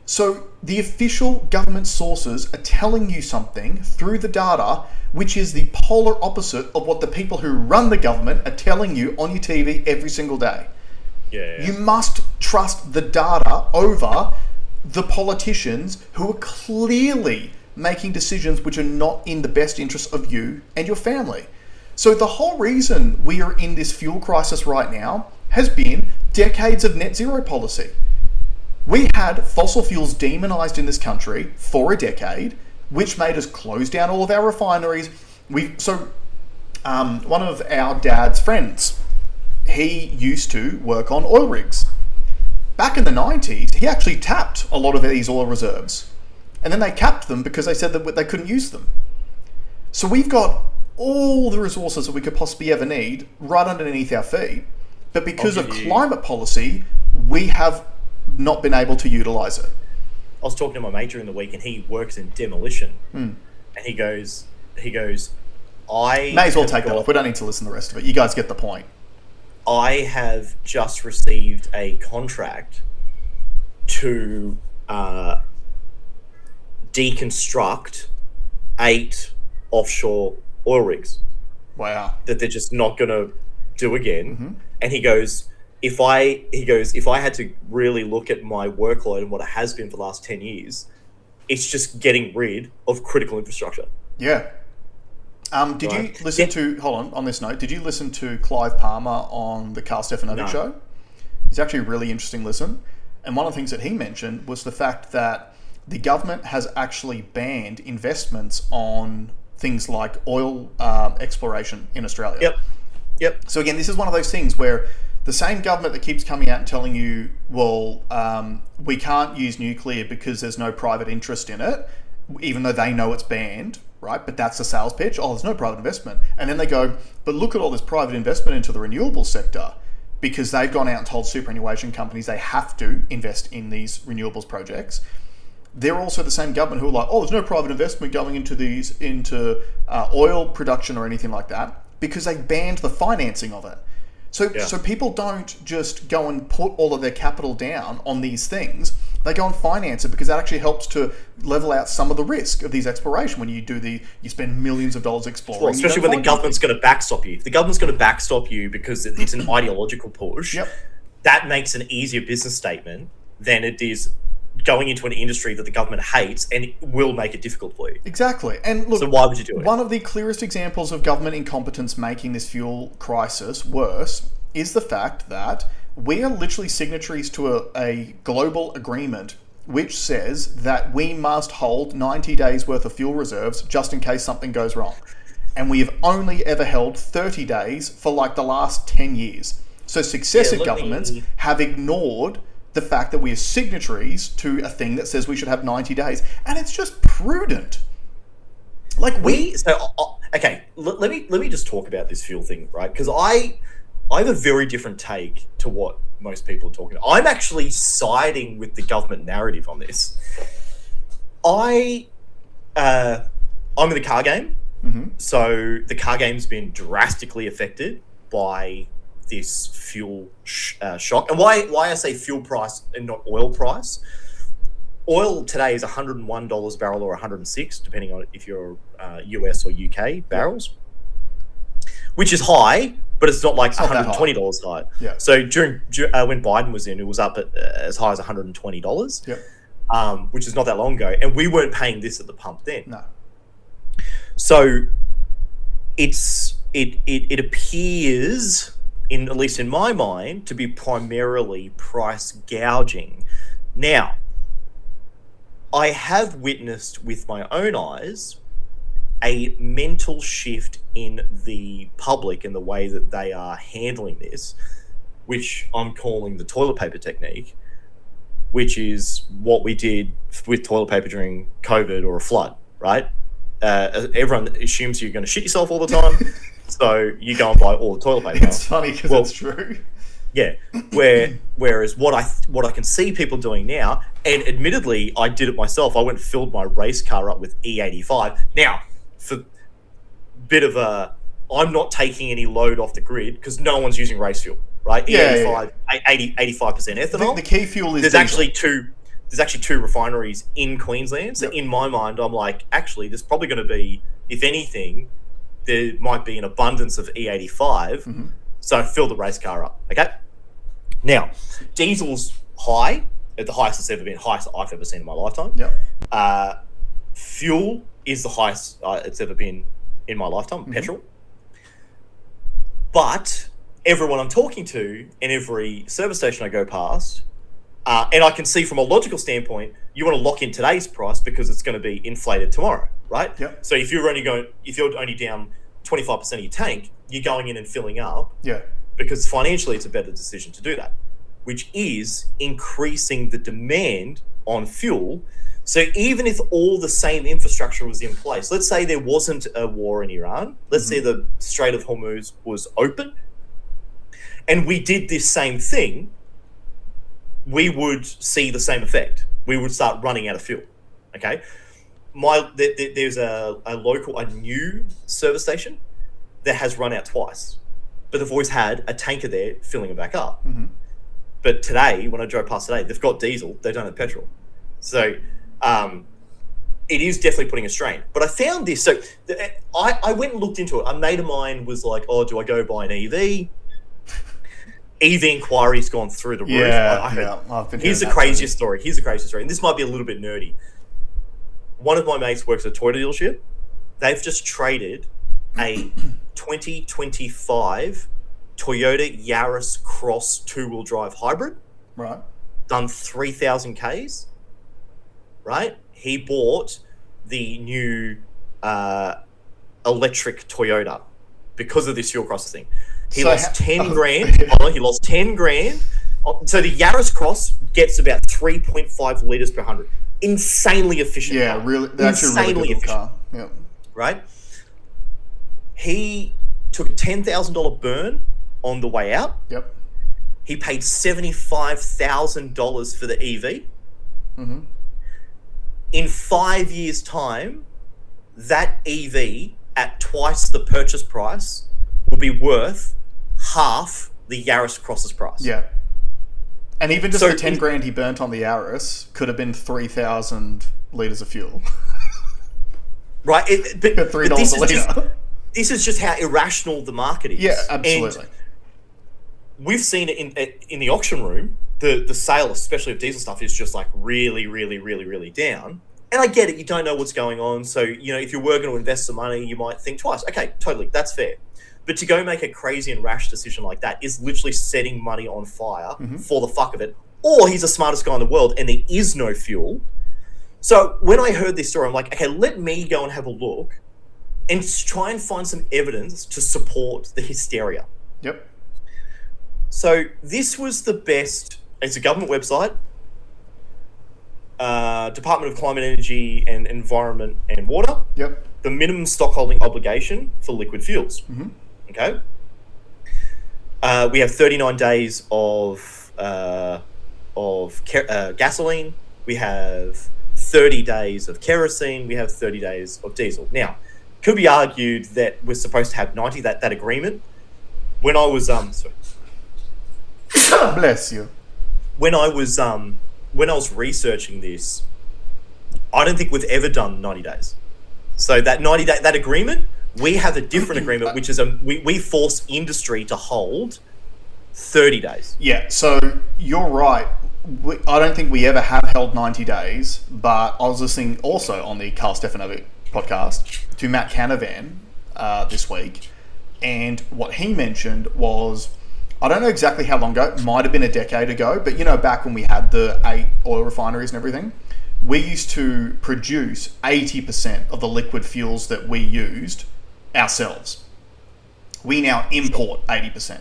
So the official government sources are telling you something through the data, which is the polar opposite of what the people who run the government are telling you on your TV every single day. You must trust the data over the politicians who are clearly making decisions which are not in the best interest of you and your family. So the whole reason we are in this fuel crisis right now has been decades of net zero policy. We had fossil fuels demonized in this country for a decade, which made us close down all of our refineries. One of our dad's friends, he used to work on oil rigs. Back in the 90s, he actually tapped a lot of these oil reserves. And then they capped them because they said that they couldn't use them. So we've got all the resources that we could possibly ever need right underneath our feet. But because of climate policy, we have not been able to utilize it. I was talking to my mate during the week, and he works in demolition. And he goes, I may as well take that off. We don't need to listen to the rest of it. You guys get the point. I have just received a contract to deconstruct 8 offshore oil rigs. Wow. That they're just not going to do again. And he goes, if I had to really look at my workload and what it has been for the last 10 years, it's just getting rid of critical infrastructure. Yeah. Did you listen to, on this note, did you listen to Clive Palmer on the Carl Stefanovic show? It's actually a really interesting listen. And one of the things that he mentioned was the fact that the government has actually banned investments on things like oil exploration in Australia. Yep. So again, this is one of those things where the same government that keeps coming out and telling you, well, we can't use nuclear because there's no private interest in it, even though they know it's banned, right? But that's the sales pitch. Oh, there's no private investment. And then they go, but look at all this private investment into the renewable sector, because they've gone out and told superannuation companies they have to invest in these renewables projects. They're also the same government who are like, oh, there's no private investment going into oil production or anything like that, because they banned the financing of it. So people don't just go and put all of their capital down on these things. They go and finance it because that actually helps to level out some of the risk of these exploration. When you spend millions of dollars exploring. Well, especially when the government's going to backstop you. If the government's going to backstop you because it's an ideological push, that makes an easier business statement than it is going into an industry that the government hates, and it will make it difficult for you. Exactly. And look, so why would you do it? One of the clearest examples of government incompetence making this fuel crisis worse is the fact that we are literally signatories to a global agreement which says that we must hold 90 days worth of fuel reserves just in case something goes wrong. And we have only ever held 30 days for like the last 10 years. So successive governments have ignored the fact that we are signatories to a thing that says we should have 90 days. And it's just prudent. Like okay, let me just talk about this fuel thing, right? Because I have a very different take to what most people are talking about. I'm actually siding with the government narrative on this. I'm in the car game. So the car game's been drastically affected by this fuel shock. And why I say fuel price and not oil price. Oil today is $101 a barrel or $106, depending on if you're US or UK barrels, which is high, but it's not like $120 high. Yeah. So during when Biden was in, it was up at as high as $120. Yep. Which is not that long ago, and we weren't paying this at the pump then. No. So it appears, at least in my mind, to be primarily price gouging. Now, I have witnessed with my own eyes a mental shift in the public and the way that they are handling this, which I'm calling the toilet paper technique, which is what we did with toilet paper during COVID or a flood, right? Everyone assumes you're going to shit yourself all the time, so you go and buy all the toilet paper. It's funny because it's true. Yeah, whereas what I can see people doing now, and admittedly, I did it myself. I went and filled my race car up with E85. Now, for bit of a, I'm not taking any load off the grid because no one's using race fuel, right? E85, 85% ethanol. The key fuel is there's actually two refineries in Queensland. So in my mind, I'm like, actually, there's probably going to be, if anything, there might be an abundance of E85. So fill the race car up. Okay. Now, diesel's high, at the highest it's ever been, highest I've ever seen in my lifetime. Yep. Fuel is the highest it's ever been in my lifetime, petrol. But everyone I'm talking to and every service station I go past, and I can see from a logical standpoint, you want to lock in today's price because it's going to be inflated tomorrow, right? Yep. So if you're only down 25% of your tank, you're going in and filling up. Yeah. Because financially, it's a better decision to do that, which is increasing the demand on fuel. So even if all the same infrastructure was in place, let's say there wasn't a war in Iran, let's say the Strait of Hormuz was open, and we did this same thing, we would see the same effect. We would start running out of fuel. Okay, there's a new service station that has run out twice, but they've always had a tanker there filling it back up. But today, when I drove past today, they've got diesel, they don't have petrol. So it is definitely putting a strain. But I found this, so I went and looked into it. A mate of mine was like, oh, do I go buy an EV? EV inquiry's gone through the roof. Here's the craziest story. And this might be a little bit nerdy. One of my mates works at a Toyota dealership. They've just traded a 2025 Toyota Yaris Cross two-wheel drive hybrid. Right. Done 3,000 Ks. Right? He bought the new electric Toyota because of this fuel crisis thing. He lost 10 grand. He lost 10 grand. So the Yaris Cross gets about 3.5 litres per 100. Insanely efficient. Yeah, car. really. That's a really good car. Yep. Right? He took a $10,000 burn on the way out. Yep. He paid $75,000 for the EV. In 5 years' time, that EV at twice the purchase price will be worth half the Yaris Cross's price. Yeah. And even just the 10 grand he burnt on the Yaris could have been 3,000 litres of fuel. Right. But $3 a litre. This is just how irrational the market is. Yeah, absolutely. And we've seen it in the auction room. The sale, especially of diesel stuff, is just like really, really, really, really down. And I get it. You don't know what's going on. So, if you were going to invest some money, you might think twice. Okay, totally. That's fair. But to go make a crazy and rash decision like that is literally setting money on fire for the fuck of it. Or he's the smartest guy in the world and there is no fuel. So when I heard this story, I'm like, okay, let me go and have a look and try and find some evidence to support the hysteria. Yep. So this was the best. It's a government website. Department of Climate, Energy and Environment and Water. Yep. The minimum stockholding obligation for liquid fuels. Okay. We have 39 days of gasoline. We have 30 days of kerosene. We have 30 days of diesel. Now, could be argued that we're supposed to have 90. That agreement. When I was bless you. When I was researching this, I don't think we've ever done 90 days. So that 90-day that agreement, we have a different agreement, which is we force industry to hold 30 days. Yeah, so you're right. I don't think we ever have held 90 days, but I was listening also on the Carl Stefanovic podcast to Matt Canavan this week, and what he mentioned was, I don't know exactly how long ago, it might have been a decade ago, but back when we had the 8 oil refineries and everything, we used to produce 80% of the liquid fuels that we used ourselves. We now import 80%.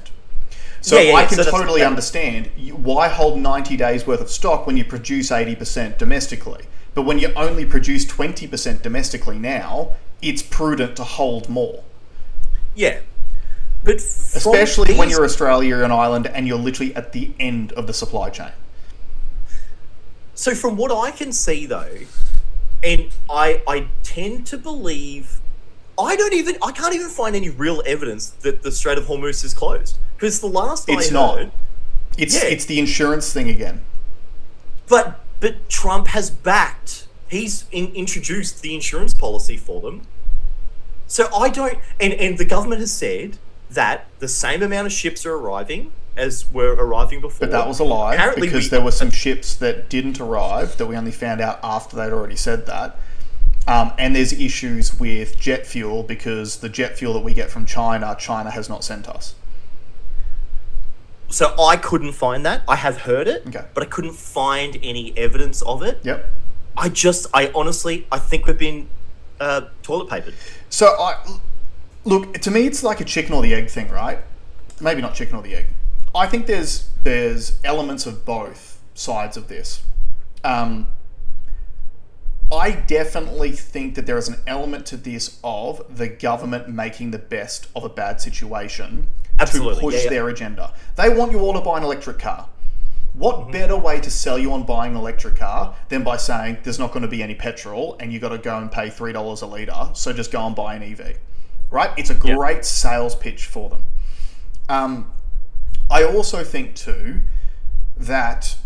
So I can totally understand why hold 90 days worth of stock when you produce 80% domestically. But when you only produce 20% domestically now, it's prudent to hold more. Yeah. But especially when you're Australia and Ireland and you're literally at the end of the supply chain. So from what I can see though, and I tend to believe, I can't even find any real evidence that the Strait of Hormuz is closed. Because the last I heard... It's the insurance thing again. But Trump has backed, he's introduced the insurance policy for them. So I don't, and the government has said that the same amount of ships are arriving as were arriving before. But that was a lie, Apparently because there were some ships that didn't arrive that we only found out after they'd already said that. And there's issues with jet fuel, because the jet fuel that we get from China has not sent us. So I couldn't find that. I have heard it, but I couldn't find any evidence of it. Yep. I honestly think we've been toilet papered. So look, to me, it's like a chicken or the egg thing, right? Maybe not chicken or the egg. I think there's elements of both sides of this. I definitely think that there is an element to this of the government making the best of a bad situation to push their agenda. They want you all to buy an electric car. What better way to sell you on buying an electric car than by saying there's not going to be any petrol and you got to go and pay $3 a litre, so just go and buy an EV, right? It's a great sales pitch for them. I also think too that,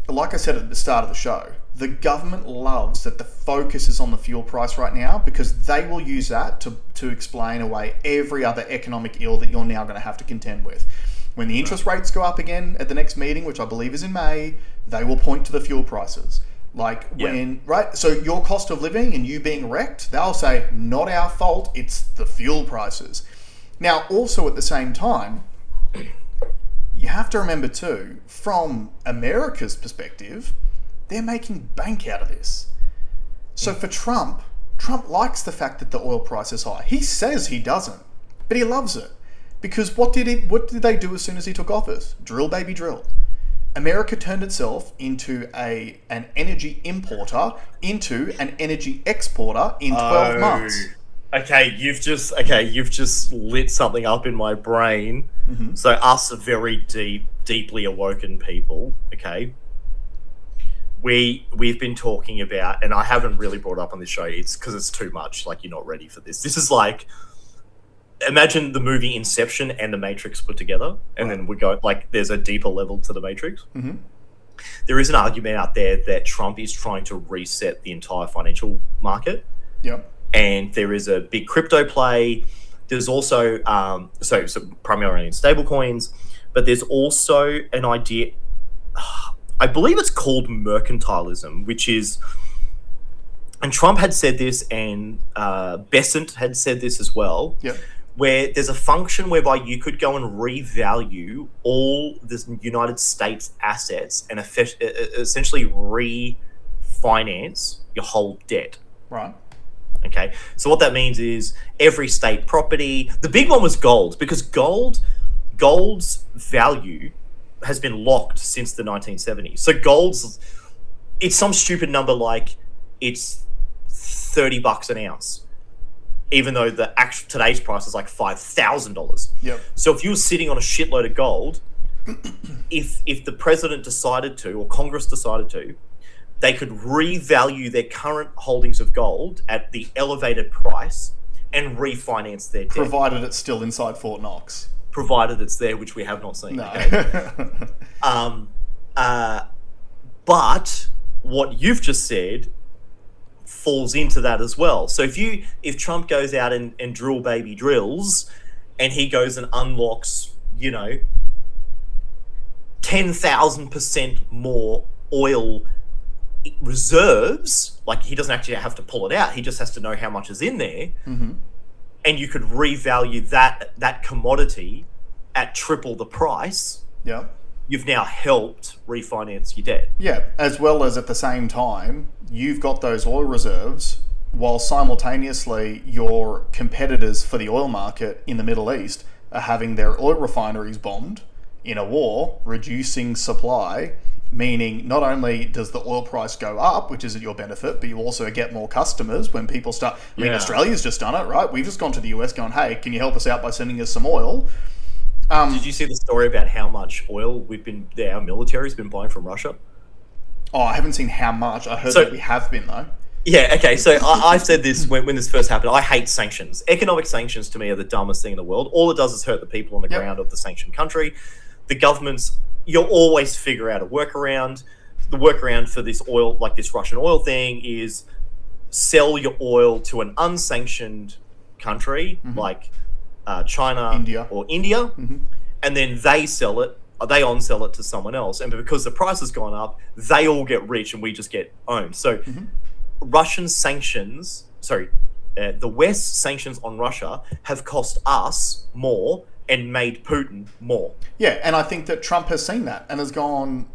like I said at the start of the show, the government loves that the focus is on the fuel price right now, because they will use that to explain away every other economic ill that you're now going to have to contend with. When the interest rates go up again at the next meeting, which I believe is in May, they will point to the fuel prices. Right? So your cost of living and you being wrecked, they'll say, not our fault, it's the fuel prices. Now, also at the same time, you have to remember too, from America's perspective, they're making bank out of this. So for Trump likes the fact that the oil price is high. He says he doesn't, but he loves it. Because what did they do as soon as he took office? Drill, baby, drill. America turned itself into an energy importer into an energy exporter in 12 months. Okay, you've just lit something up in my brain. Mm-hmm. So us, are very deeply awoken people, okay? We've been talking about, and I haven't really brought it up on this show, it's because it's too much, like you're not ready for this. This is like, imagine the movie Inception and The Matrix put together, and then we go, like, there's a deeper level to The Matrix. Mm-hmm. There is an argument out there that Trump is trying to reset the entire financial market. Yep. And there is a big crypto play. There's also, so primarily in stablecoins, but there's also an idea, I believe it's called mercantilism, which is, and Trump had said this, and Besant had said this as well, where there's a function whereby you could go and revalue all the United States assets and essentially refinance your whole debt. Right. Okay, so what that means is every state property. The big one was gold, because gold's value has been locked since the 1970s. So it's some stupid number, like it's $30 an ounce, even though the actual today's price is like $5,000. Yep. So if you were sitting on a shitload of gold, if the president decided to, or Congress decided to, they could revalue their current holdings of gold at the elevated price and refinance their debt. Provided it's still inside Fort Knox. Provided it's there, which we have not seen. No. Okay? But what you've just said falls into that as well. So if Trump goes out and drill baby drills, and he goes and unlocks, 10,000% more oil reserves, like he doesn't actually have to pull it out, he just has to know how much is in there, and you could revalue that commodity at triple the price. Yeah, you've now helped refinance your debt. Yeah, as well as at the same time you've got those oil reserves, while simultaneously your competitors for the oil market in the Middle East are having their oil refineries bombed in a war, reducing supply. Meaning, not only does the oil price go up, which is at your benefit, but you also get more customers when people start. I mean, Australia's just done it, right? We've just gone to the US going, hey, can you help us out by sending us some oil? Did you see the story about how much oil our military's been buying from Russia? Oh, I haven't seen how much. I heard that we have been, though. Yeah, okay. So I've said this when this first happened. I hate sanctions. Economic sanctions, to me, are the dumbest thing in the world. All it does is hurt the people on the ground of the sanctioned country. The governments... You'll always figure out a workaround. The workaround for this oil, like this Russian oil thing, is sell your oil to an unsanctioned country like China India. or India, and then they sell it, they on-sell it to someone else, and because the price has gone up, they all get rich and we just get owned. So Russian sanctions, the West sanctions on Russia have cost us more and made Putin more. Yeah, and I think that Trump has seen that and has gone,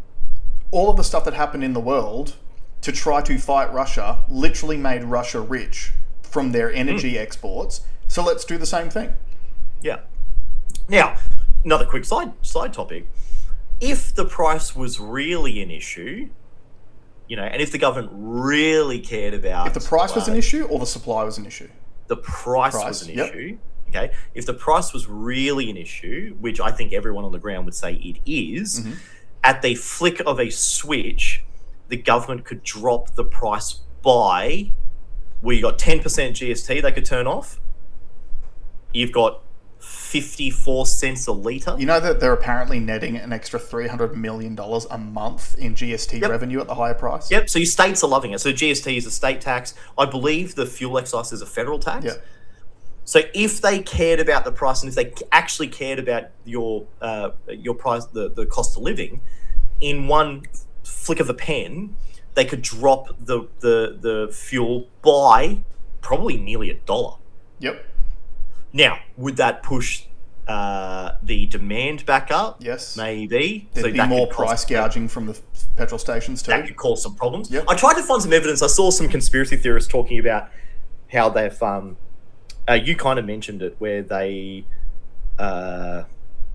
all of the stuff that happened in the world to try to fight Russia literally made Russia rich from their energy exports. So let's do the same thing. Yeah. Now, another quick side topic. If the price was really an issue, and if the government really cared about... If the price was an issue or the supply was an issue? The price was an issue. Okay. If the price was really an issue, which I think everyone on the ground would say it is, at the flick of a switch, the government could drop the price by... Well, you got 10% GST they could turn off. You've got 54 cents a litre. You know that they're apparently netting an extra $300 million a month in GST revenue at the higher price? Yep, so your states are loving it. So GST is a state tax. I believe the fuel excise is a federal tax. Yep. So if they cared about the price and if they actually cared about your price, the cost of living, in one flick of a pen, they could drop the fuel by probably nearly $1. Yep. Now, would that push the demand back up? Yes. Maybe. There'd be more price gouging from the petrol stations too. That could cause some problems. Yep. I tried to find some evidence. I saw some conspiracy theorists talking about how they've... you kind of mentioned it, where they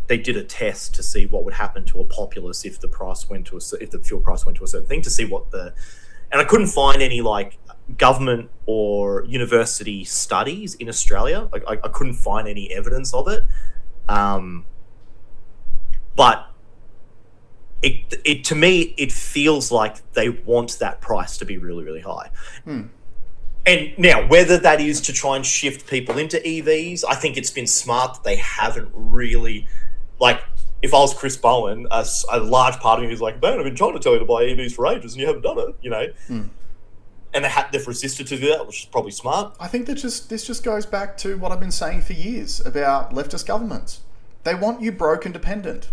did a test to see what would happen to a populace if the price went to if the fuel price went to a certain thing, to see what and I couldn't find any government or university studies in Australia. I couldn't find any evidence of it, but it to me it feels like they want that price to be really, really high. And now, whether that is to try and shift people into EVs, I think it's been smart that they haven't really... if I was Chris Bowen, a large part of me is like, man, I've been trying to tell you to buy EVs for ages and you haven't done it, And they've resisted to do that, which is probably smart. I think that this just goes back to what I've been saying for years about leftist governments. They want you broke and dependent.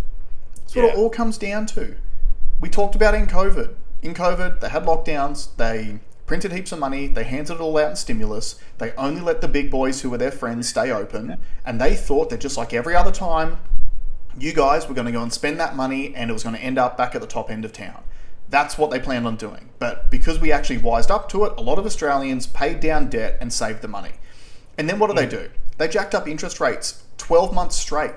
That's what it all comes down to. We talked about in COVID. In COVID, they had lockdowns, they printed heaps of money, they handed it all out in stimulus, they only let the big boys who were their friends stay open, and they thought that just like every other time, you guys were going to go and spend that money and it was going to end up back at the top end of town. That's what they planned on doing. But because we actually wised up to it, a lot of Australians paid down debt and saved the money. And then what do? They jacked up interest rates 12 months straight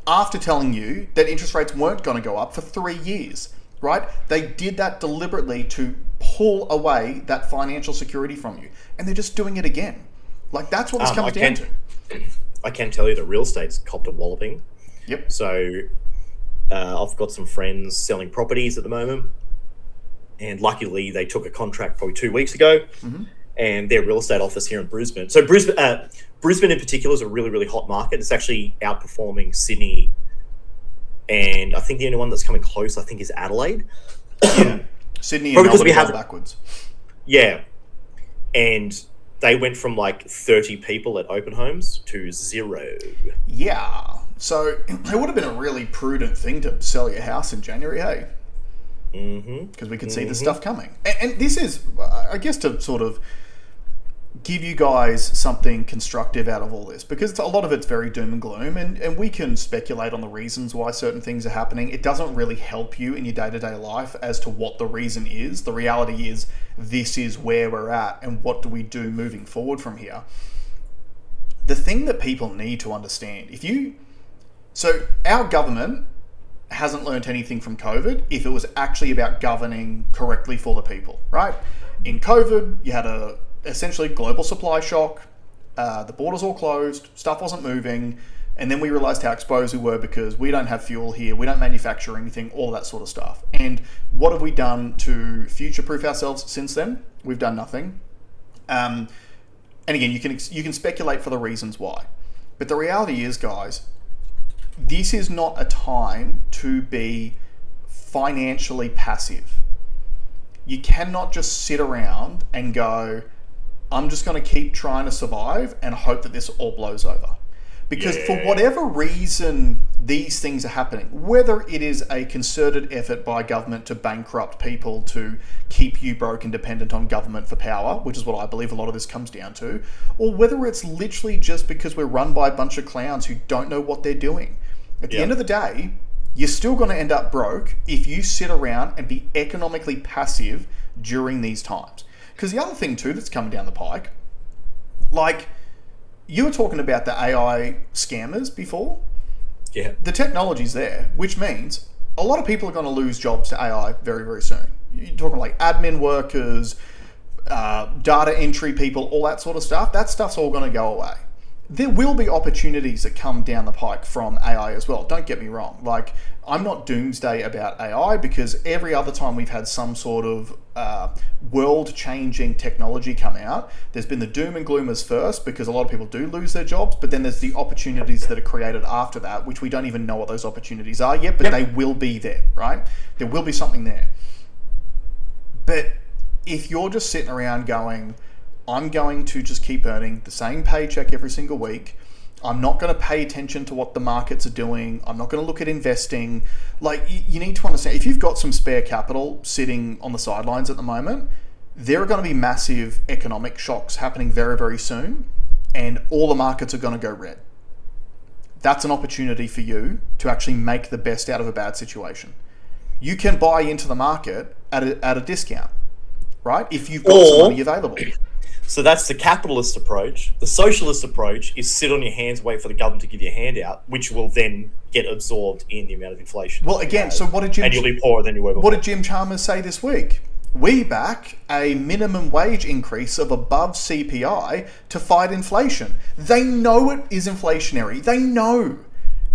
after telling you that interest rates weren't going to go up for 3 years, right? They did that deliberately to pull away that financial security from you. And they're just doing it again. That's what this comes down to. I can tell you that real estate's copped a walloping. Yep. So I've got some friends selling properties at the moment, and luckily they took a contract probably 2 weeks ago, and their real estate office here in Brisbane. So Brisbane in particular is a really, really hot market. It's actually outperforming Sydney, and I think the only one that's coming close, I think, is Adelaide. Sydney and Melbourne have backwards. Yeah. And they went from 30 people at open homes to 0. Yeah. So it would have been a really prudent thing to sell your house in January, hey? Because we could see the stuff coming. And this is, I guess, to sort of give you guys something constructive out of all this, because a lot of it's very doom and gloom, and we can speculate on the reasons why certain things are happening. It doesn't really help you in your day-to-day life as to what the reason is. The reality is this is where we're at, and what do we do moving forward from here? The thing that people need to understand, so our government hasn't learned anything from COVID if it was actually about governing correctly for the people, right? In COVID, you had a essentially global supply shock, the borders all closed, stuff wasn't moving, and then we realized how exposed we were because we don't have fuel here, we don't manufacture anything, all that sort of stuff. And what have we done to future-proof ourselves since then? We've done nothing. And again, you can speculate for the reasons why. But the reality is, guys, this is not a time to be financially passive. You cannot just sit around and go, I'm just going to keep trying to survive and hope that this all blows over. Because for whatever reason these things are happening, whether it is a concerted effort by government to bankrupt people to keep you broke and dependent on government for power, which is what I believe a lot of this comes down to, or whether it's literally just because we're run by a bunch of clowns who don't know what they're doing. At the end of the day, you're still going to end up broke if you sit around and be economically passive during these times. Because the other thing too that's coming down the pike, like you were talking about the AI scammers before. Yeah. The technology's there, which means a lot of people are going to lose jobs to AI very, very soon. You're talking like admin workers, data entry people, all that sort of stuff. That stuff's all going to go away. There will be opportunities that come down the pike from AI as well. Don't get me wrong. Like, I'm not doomsday about AI because every other time we've had some sort of world-changing technology come out, there's been the doom and gloomers first because a lot of people do lose their jobs, but then there's the opportunities that are created after that, which we don't even know what those opportunities are yet, but they will be there, right? There will be something there. But if you're just sitting around going, I'm going to just keep earning the same paycheck every single week. I'm not going to pay attention to what the markets are doing. I'm not going to look at investing. Like, you need to understand, if you've got some spare capital sitting on the sidelines at the moment, there are going to be massive economic shocks happening very, very soon, and all the markets are going to go red. That's an opportunity for you to actually make the best out of a bad situation. You can buy into the market at a discount, right? If you've got some money available. So that's the capitalist approach. The socialist approach is sit on your hands, wait for the government to give you a handout, which will then get absorbed in the amount of inflation. Well, again, so what did Jim... And you'll be poorer than you were before. What did Jim Chalmers say this week? We back a minimum wage increase of above CPI to fight inflation. They know it is inflationary. They know.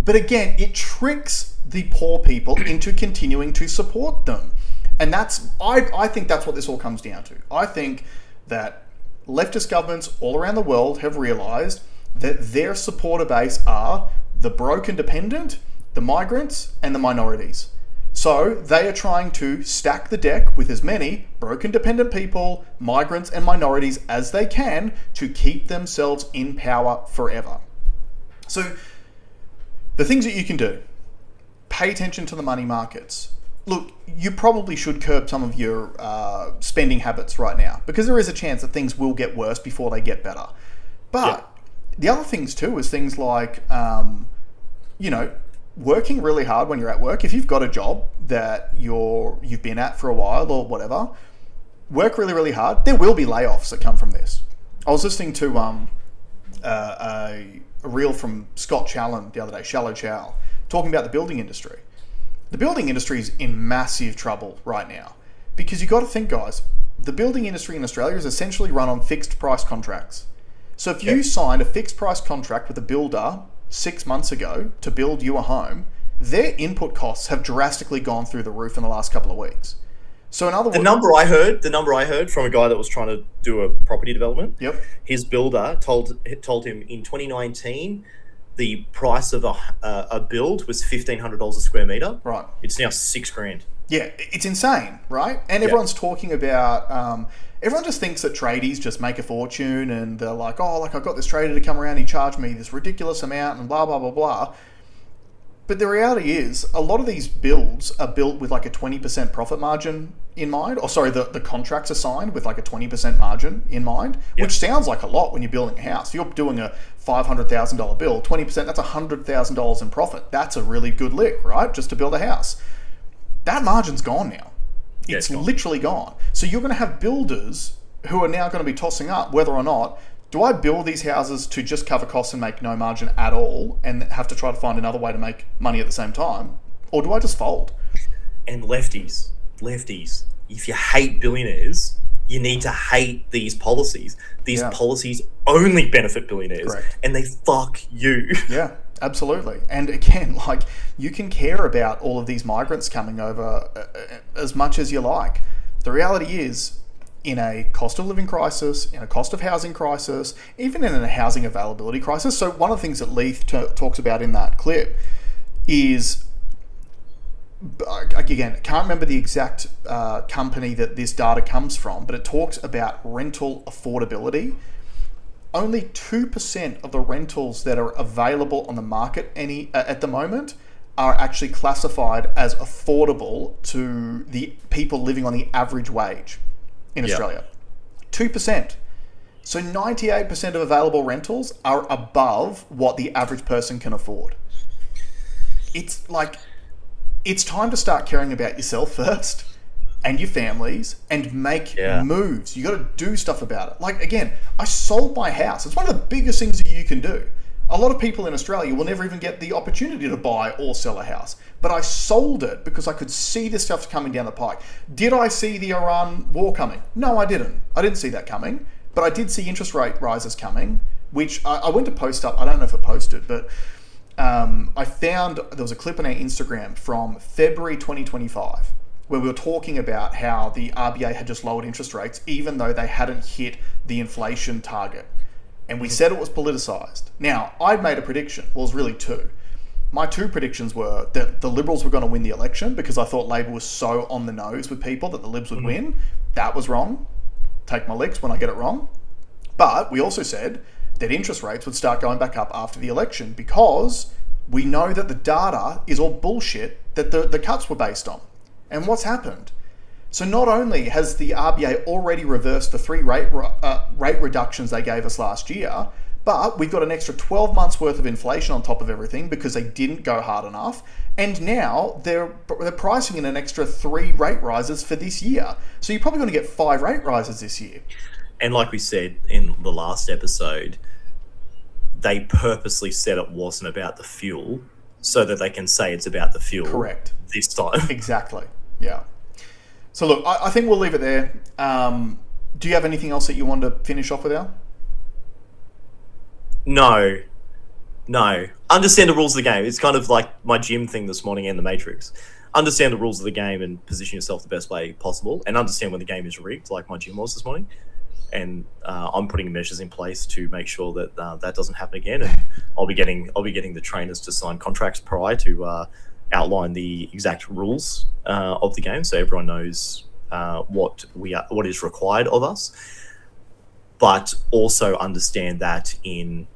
But again, it tricks the poor people into continuing to support them. And that's... I think that's what this all comes down to. I think that leftist governments all around the world have realised that their supporter base are the broke and dependent, the migrants, and the minorities. So they are trying to stack the deck with as many broken dependent people, migrants, and minorities as they can to keep themselves in power forever. So the things that you can do, pay attention to the money markets. Look, you probably should curb some of your spending habits right now because there is a chance that things will get worse before they get better. But the other things too is things like, working really hard when you're at work. If you've got a job that you've been at for a while or whatever, work really, really hard. There will be layoffs that come from this. I was listening to a reel from Scott Challen the other day, Shallow Chow, talking about the building industry. The building industry is in massive trouble right now because you've got to think, guys, the building industry in Australia is essentially run on fixed price contracts. So if you signed a fixed price contract with a builder 6 months ago to build you a home, their input costs have drastically gone through the roof in the last couple of weeks. So in other words, the number I heard from a guy that was trying to do a property development, his builder told him in 2019 the price of a build was $1,500 a square meter. Right. It's now $6,000. Yeah, it's insane, right? And everyone's talking about... everyone just thinks that tradies just make a fortune and they're like, I've got this trader to come around, he charged me this ridiculous amount and blah, blah, blah, blah. But the reality is, a lot of these builds are built with like a 20% profit margin in mind. Or sorry, the contracts are signed with like a 20% margin in mind, which sounds like a lot when you're building a house. If you're doing a $500,000 build, 20%, that's $100,000 in profit. That's a really good lick, right? Just to build a house. That margin's gone now. It's literally gone. So you're going to have builders who are now going to be tossing up whether or not, do I build these houses to just cover costs and make no margin at all and have to try to find another way to make money at the same time? Or do I just fold? And lefties, if you hate billionaires, you need to hate these policies. These policies only benefit billionaires. Correct. And they fuck you. Yeah. Absolutely. And again, like, you can care about all of these migrants coming over as much as you like. The reality is, in a cost of living crisis, in a cost of housing crisis, even in a housing availability crisis. So one of the things that Leith talks about in that clip is, again, I can't remember the exact company that this data comes from, but it talks about rental affordability. only 2% of the rentals that are available on the market at the moment are actually classified as affordable to the people living on the average wage in Australia. 2%. So 98% of available rentals are above what the average person can afford. It's like, it's time to start caring about yourself first and your families and make moves. You got to do stuff about it. Like, again, I sold my house. It's one of the biggest things that you can do. A lot of people in Australia will never even get the opportunity to buy or sell a house. But I sold it because I could see this stuff coming down the pike. Did I see the Iran war coming? No, I didn't. I didn't see that coming. But I did see interest rate rises coming, which I went to post up. I don't know if it posted, but I found there was a clip on our Instagram from February 2025 where we were talking about how the RBA had just lowered interest rates even though they hadn't hit the inflation target. And we said it was politicized. Now, I'd made a prediction. Well, it was really two. My two predictions were that the Liberals were going to win the election because I thought Labor was so on the nose with people that the Libs would win. That was wrong. Take my licks when I get it wrong. But we also said that interest rates would start going back up after the election because we know that the data is all bullshit that the cuts were based on. And what's happened? So not only has the RBA already reversed the 3 rate reductions they gave us last year, but we've got an extra 12 months worth of inflation on top of everything because they didn't go hard enough. And now they're pricing in an extra 3 rate rises for this year. So you're probably going to get 5 rate rises this year. And like we said in the last episode, they purposely said it wasn't about the fuel so that they can say it's about the fuel. Correct. This time. Exactly. Yeah. So look, I think we'll leave it there. Do you have anything else that you want to finish off with, Al? No. Understand the rules of the game. It's kind of like my gym thing this morning and the Matrix. Understand the rules of the game and position yourself the best way possible, and understand when the game is rigged, like my gym was this morning. And I'm putting measures in place to make sure that that doesn't happen again. And I'll be getting the trainers to sign contracts prior to outline the exact rules of the game, so everyone knows what is required of us. But also understand that in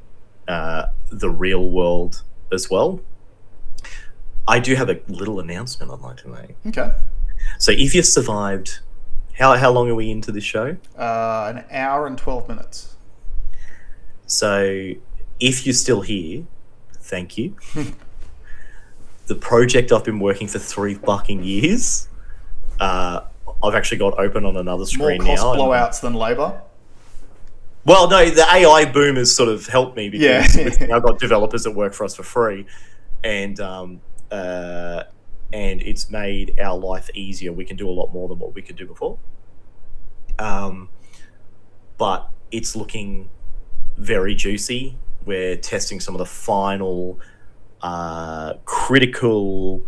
the real world as well. I do have a little announcement I'd like to make. Okay. So if you've survived, how long are we into this show? An hour and 12 minutes. So if you're still here, thank you. The project I've been working for 3 fucking years, I've actually got open on another screen now. More cost blowouts than labour? Well, no, the AI boom has sort of helped me because I've got developers that work for us for free, and it's made our life easier. We can do a lot more than what we could do before. But it's looking very juicy. We're testing some of the final critical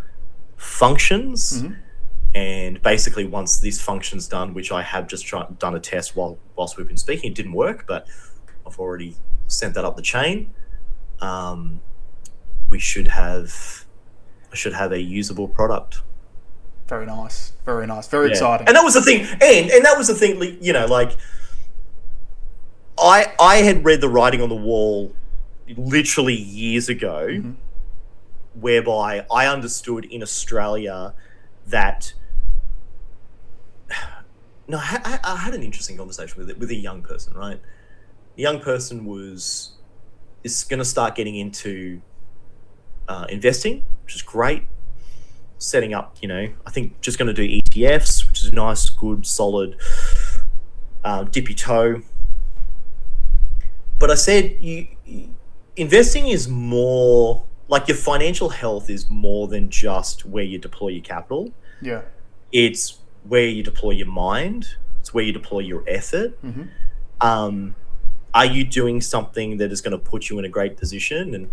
functions. Mm-hmm. And basically, once this function's done, which I have just done a test whilst we've been speaking, it didn't work, but I've already sent that up the chain. I should have a usable product. Very nice, very exciting. And that was the thing. And that was the thing. You know, like I had read the writing on the wall literally years ago, mm-hmm. whereby I understood in Australia that. No, I had an interesting conversation with a young person, right? The young person is going to start getting into investing, which is great. Setting up, I think just going to do ETFs, which is nice, good, solid, dip your toe. But I said, investing is more, like your financial health is more than just where you deploy your capital. Yeah. It's where you deploy your mind. It's where you deploy your effort. Mm-hmm. Are you doing something that is going to put you in a great position? And,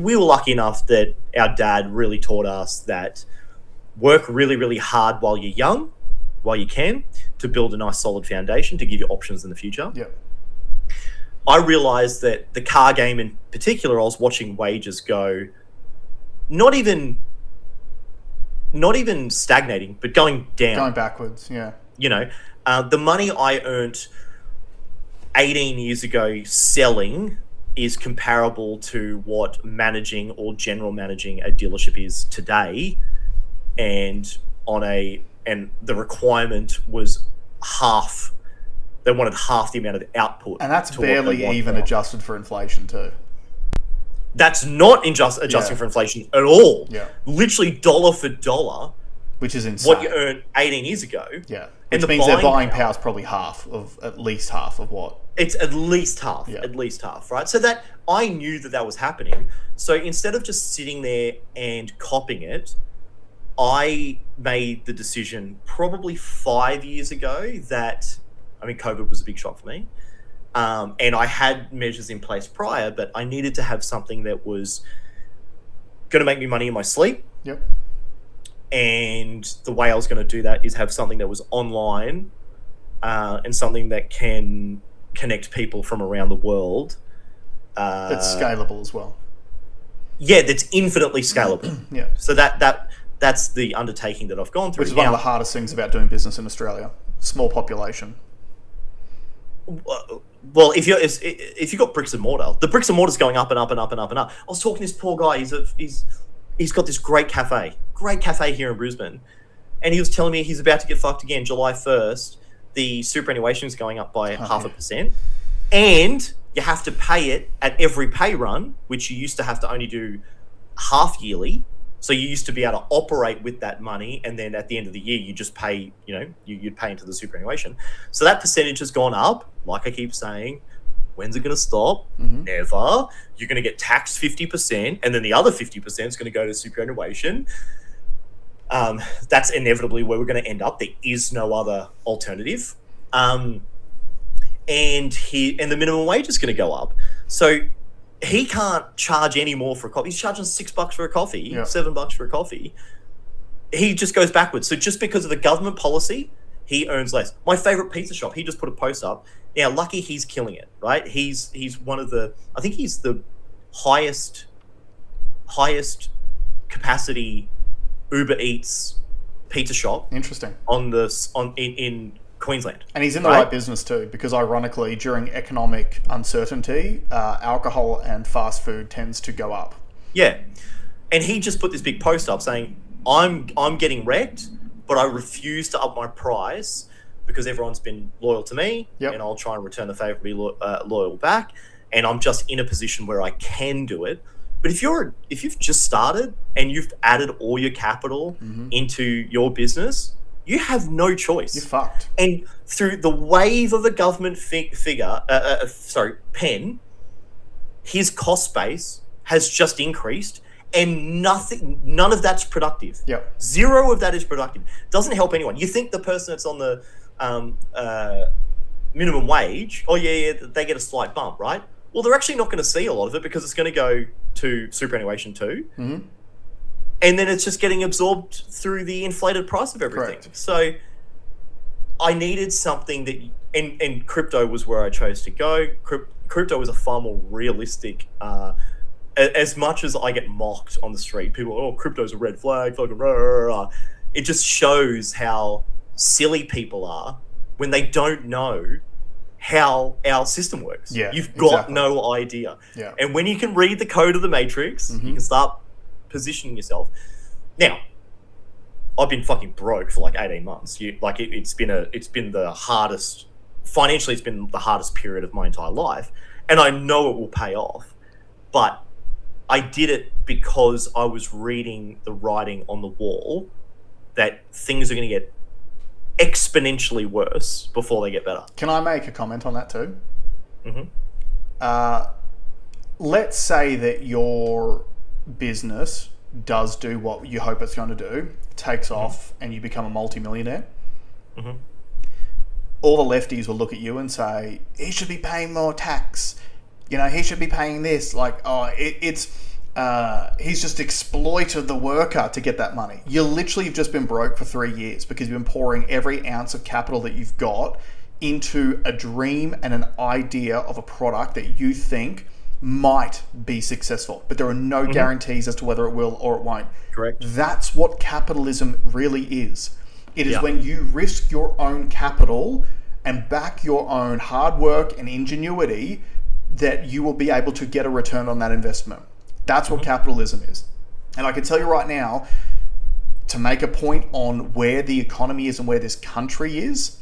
we were lucky enough that our dad really taught us that work really, really hard while you're young, while you can, to build a nice solid foundation to give you options in the future. Yeah. I realized that the car game in particular, I was watching wages go, not even stagnating, but going down. Going backwards, yeah. The money I earned 18 years ago selling is comparable to what managing or general managing a dealership is today, and the requirement was half. They wanted half the amount of output, and that's barely even adjusted for inflation too. That's not adjusting for inflation at all. Yeah, literally dollar for dollar, which is insane. What you earned 18 years ago. Yeah, which means their buying power is probably at least half of what. It's at least half, right? So that I knew that was happening. So instead of just sitting there and copying it, I made the decision probably 5 years ago that, COVID was a big shock for me. And I had measures in place prior, but I needed to have something that was going to make me money in my sleep. Yep. And the way I was going to do that is have something that was online and something that can connect people from around the world. That's scalable as well. Yeah, that's infinitely scalable. Yeah. So that's the undertaking that I've gone through. Which is one of the hardest things about doing business in Australia. Small population. Well, if you got bricks and mortar, the bricks and mortar's going up and up and up and up and up. I was talking to this poor guy. He's got this great cafe here in Brisbane, and he was telling me he's about to get fucked again. July 1st, the superannuation is going up by 0.5%, and you have to pay it at every pay run, which you used to have to only do half yearly. So you used to be able to operate with that money, and then at the end of the year, you just pay, you'd pay into the superannuation. So that percentage has gone up. Like I keep saying, when's it going to stop? Mm-hmm. Never. You're going to get taxed 50%, and then the other 50% is going to go to superannuation. That's inevitably where we're going to end up. There is no other alternative. And the minimum wage is going to go up. So he can't charge any more for a coffee. He's charging $6 for a coffee, $7 for a coffee. He just goes backwards. So just because of the government policy, he earns less. My favorite pizza shop, he just put a post up. Now, lucky he's killing it, right? He's one of the, I think he's the highest capacity Uber Eats pizza shop. Interesting. In Queensland. And he's in the right business too, because ironically, during economic uncertainty, alcohol and fast food tends to go up. Yeah. And he just put this big post up saying, I'm getting wrecked, but I refuse to up my price because everyone's been loyal to me, and I'll try and return the favor, be loyal back. And I'm just in a position where I can do it. But if you've just started and you've added all your capital into your business, you have no choice. You're fucked. And through the wave of a government pen, his cost base has just increased, and none of that's productive. Yep. Zero of that is productive. Doesn't help anyone. You think the person that's on the minimum wage, they get a slight bump, right? Well, they're actually not going to see a lot of it because it's going to go to superannuation too. Mm-hmm. And then it's just getting absorbed through the inflated price of everything. Correct. So I needed something that, and crypto was where I chose to go. Crypto is a far more realistic, as much as I get mocked on the street, people, crypto's a red flag, fucking rah, rah, rah. It just shows how silly people are when they don't know how our system works. Yeah, You've got no idea. Yeah. And when you can read the code of the matrix, you can start positioning yourself. Now, I've been fucking broke for like 18 months. It's been the hardest financially. It's been the hardest period of my entire life, and I know it will pay off. But I did it because I was reading the writing on the wall that things are going to get exponentially worse before they get better. Can I make a comment on that too? Mm-hmm. Let's say that your business does do what you hope it's going to do, takes off, and you become a multi-millionaire. Mm-hmm. All the lefties will look at you and say, he should be paying more tax. He should be paying this. He's just exploited the worker to get that money. You literally have just been broke for 3 years because you've been pouring every ounce of capital that you've got into a dream and an idea of a product that you think might be successful, but there are no guarantees as to whether it will or it won't. Correct. That's what capitalism really is. It is when you risk your own capital and back your own hard work and ingenuity, that you will be able to get a return on that investment. That's what capitalism is. And I can tell you right now, to make a point on where the economy is and where this country is,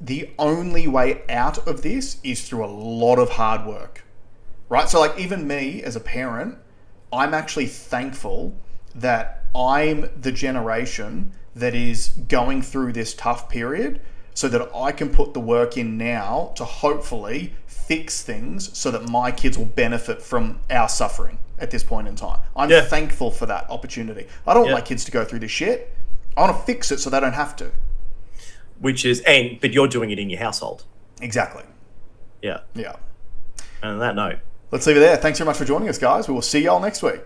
the only way out of this is through a lot of hard work, right? So like even me as a parent, I'm actually thankful that I'm the generation that is going through this tough period so that I can put the work in now to hopefully fix things so that my kids will benefit from our suffering at this point in time. I'm thankful for that opportunity. I don't want my kids to go through this shit. I want to fix it so they don't have to. But you're doing it in your household. Exactly. Yeah. Yeah. And on that note, let's leave it there. Thanks very much for joining us, guys. We will see y'all next week.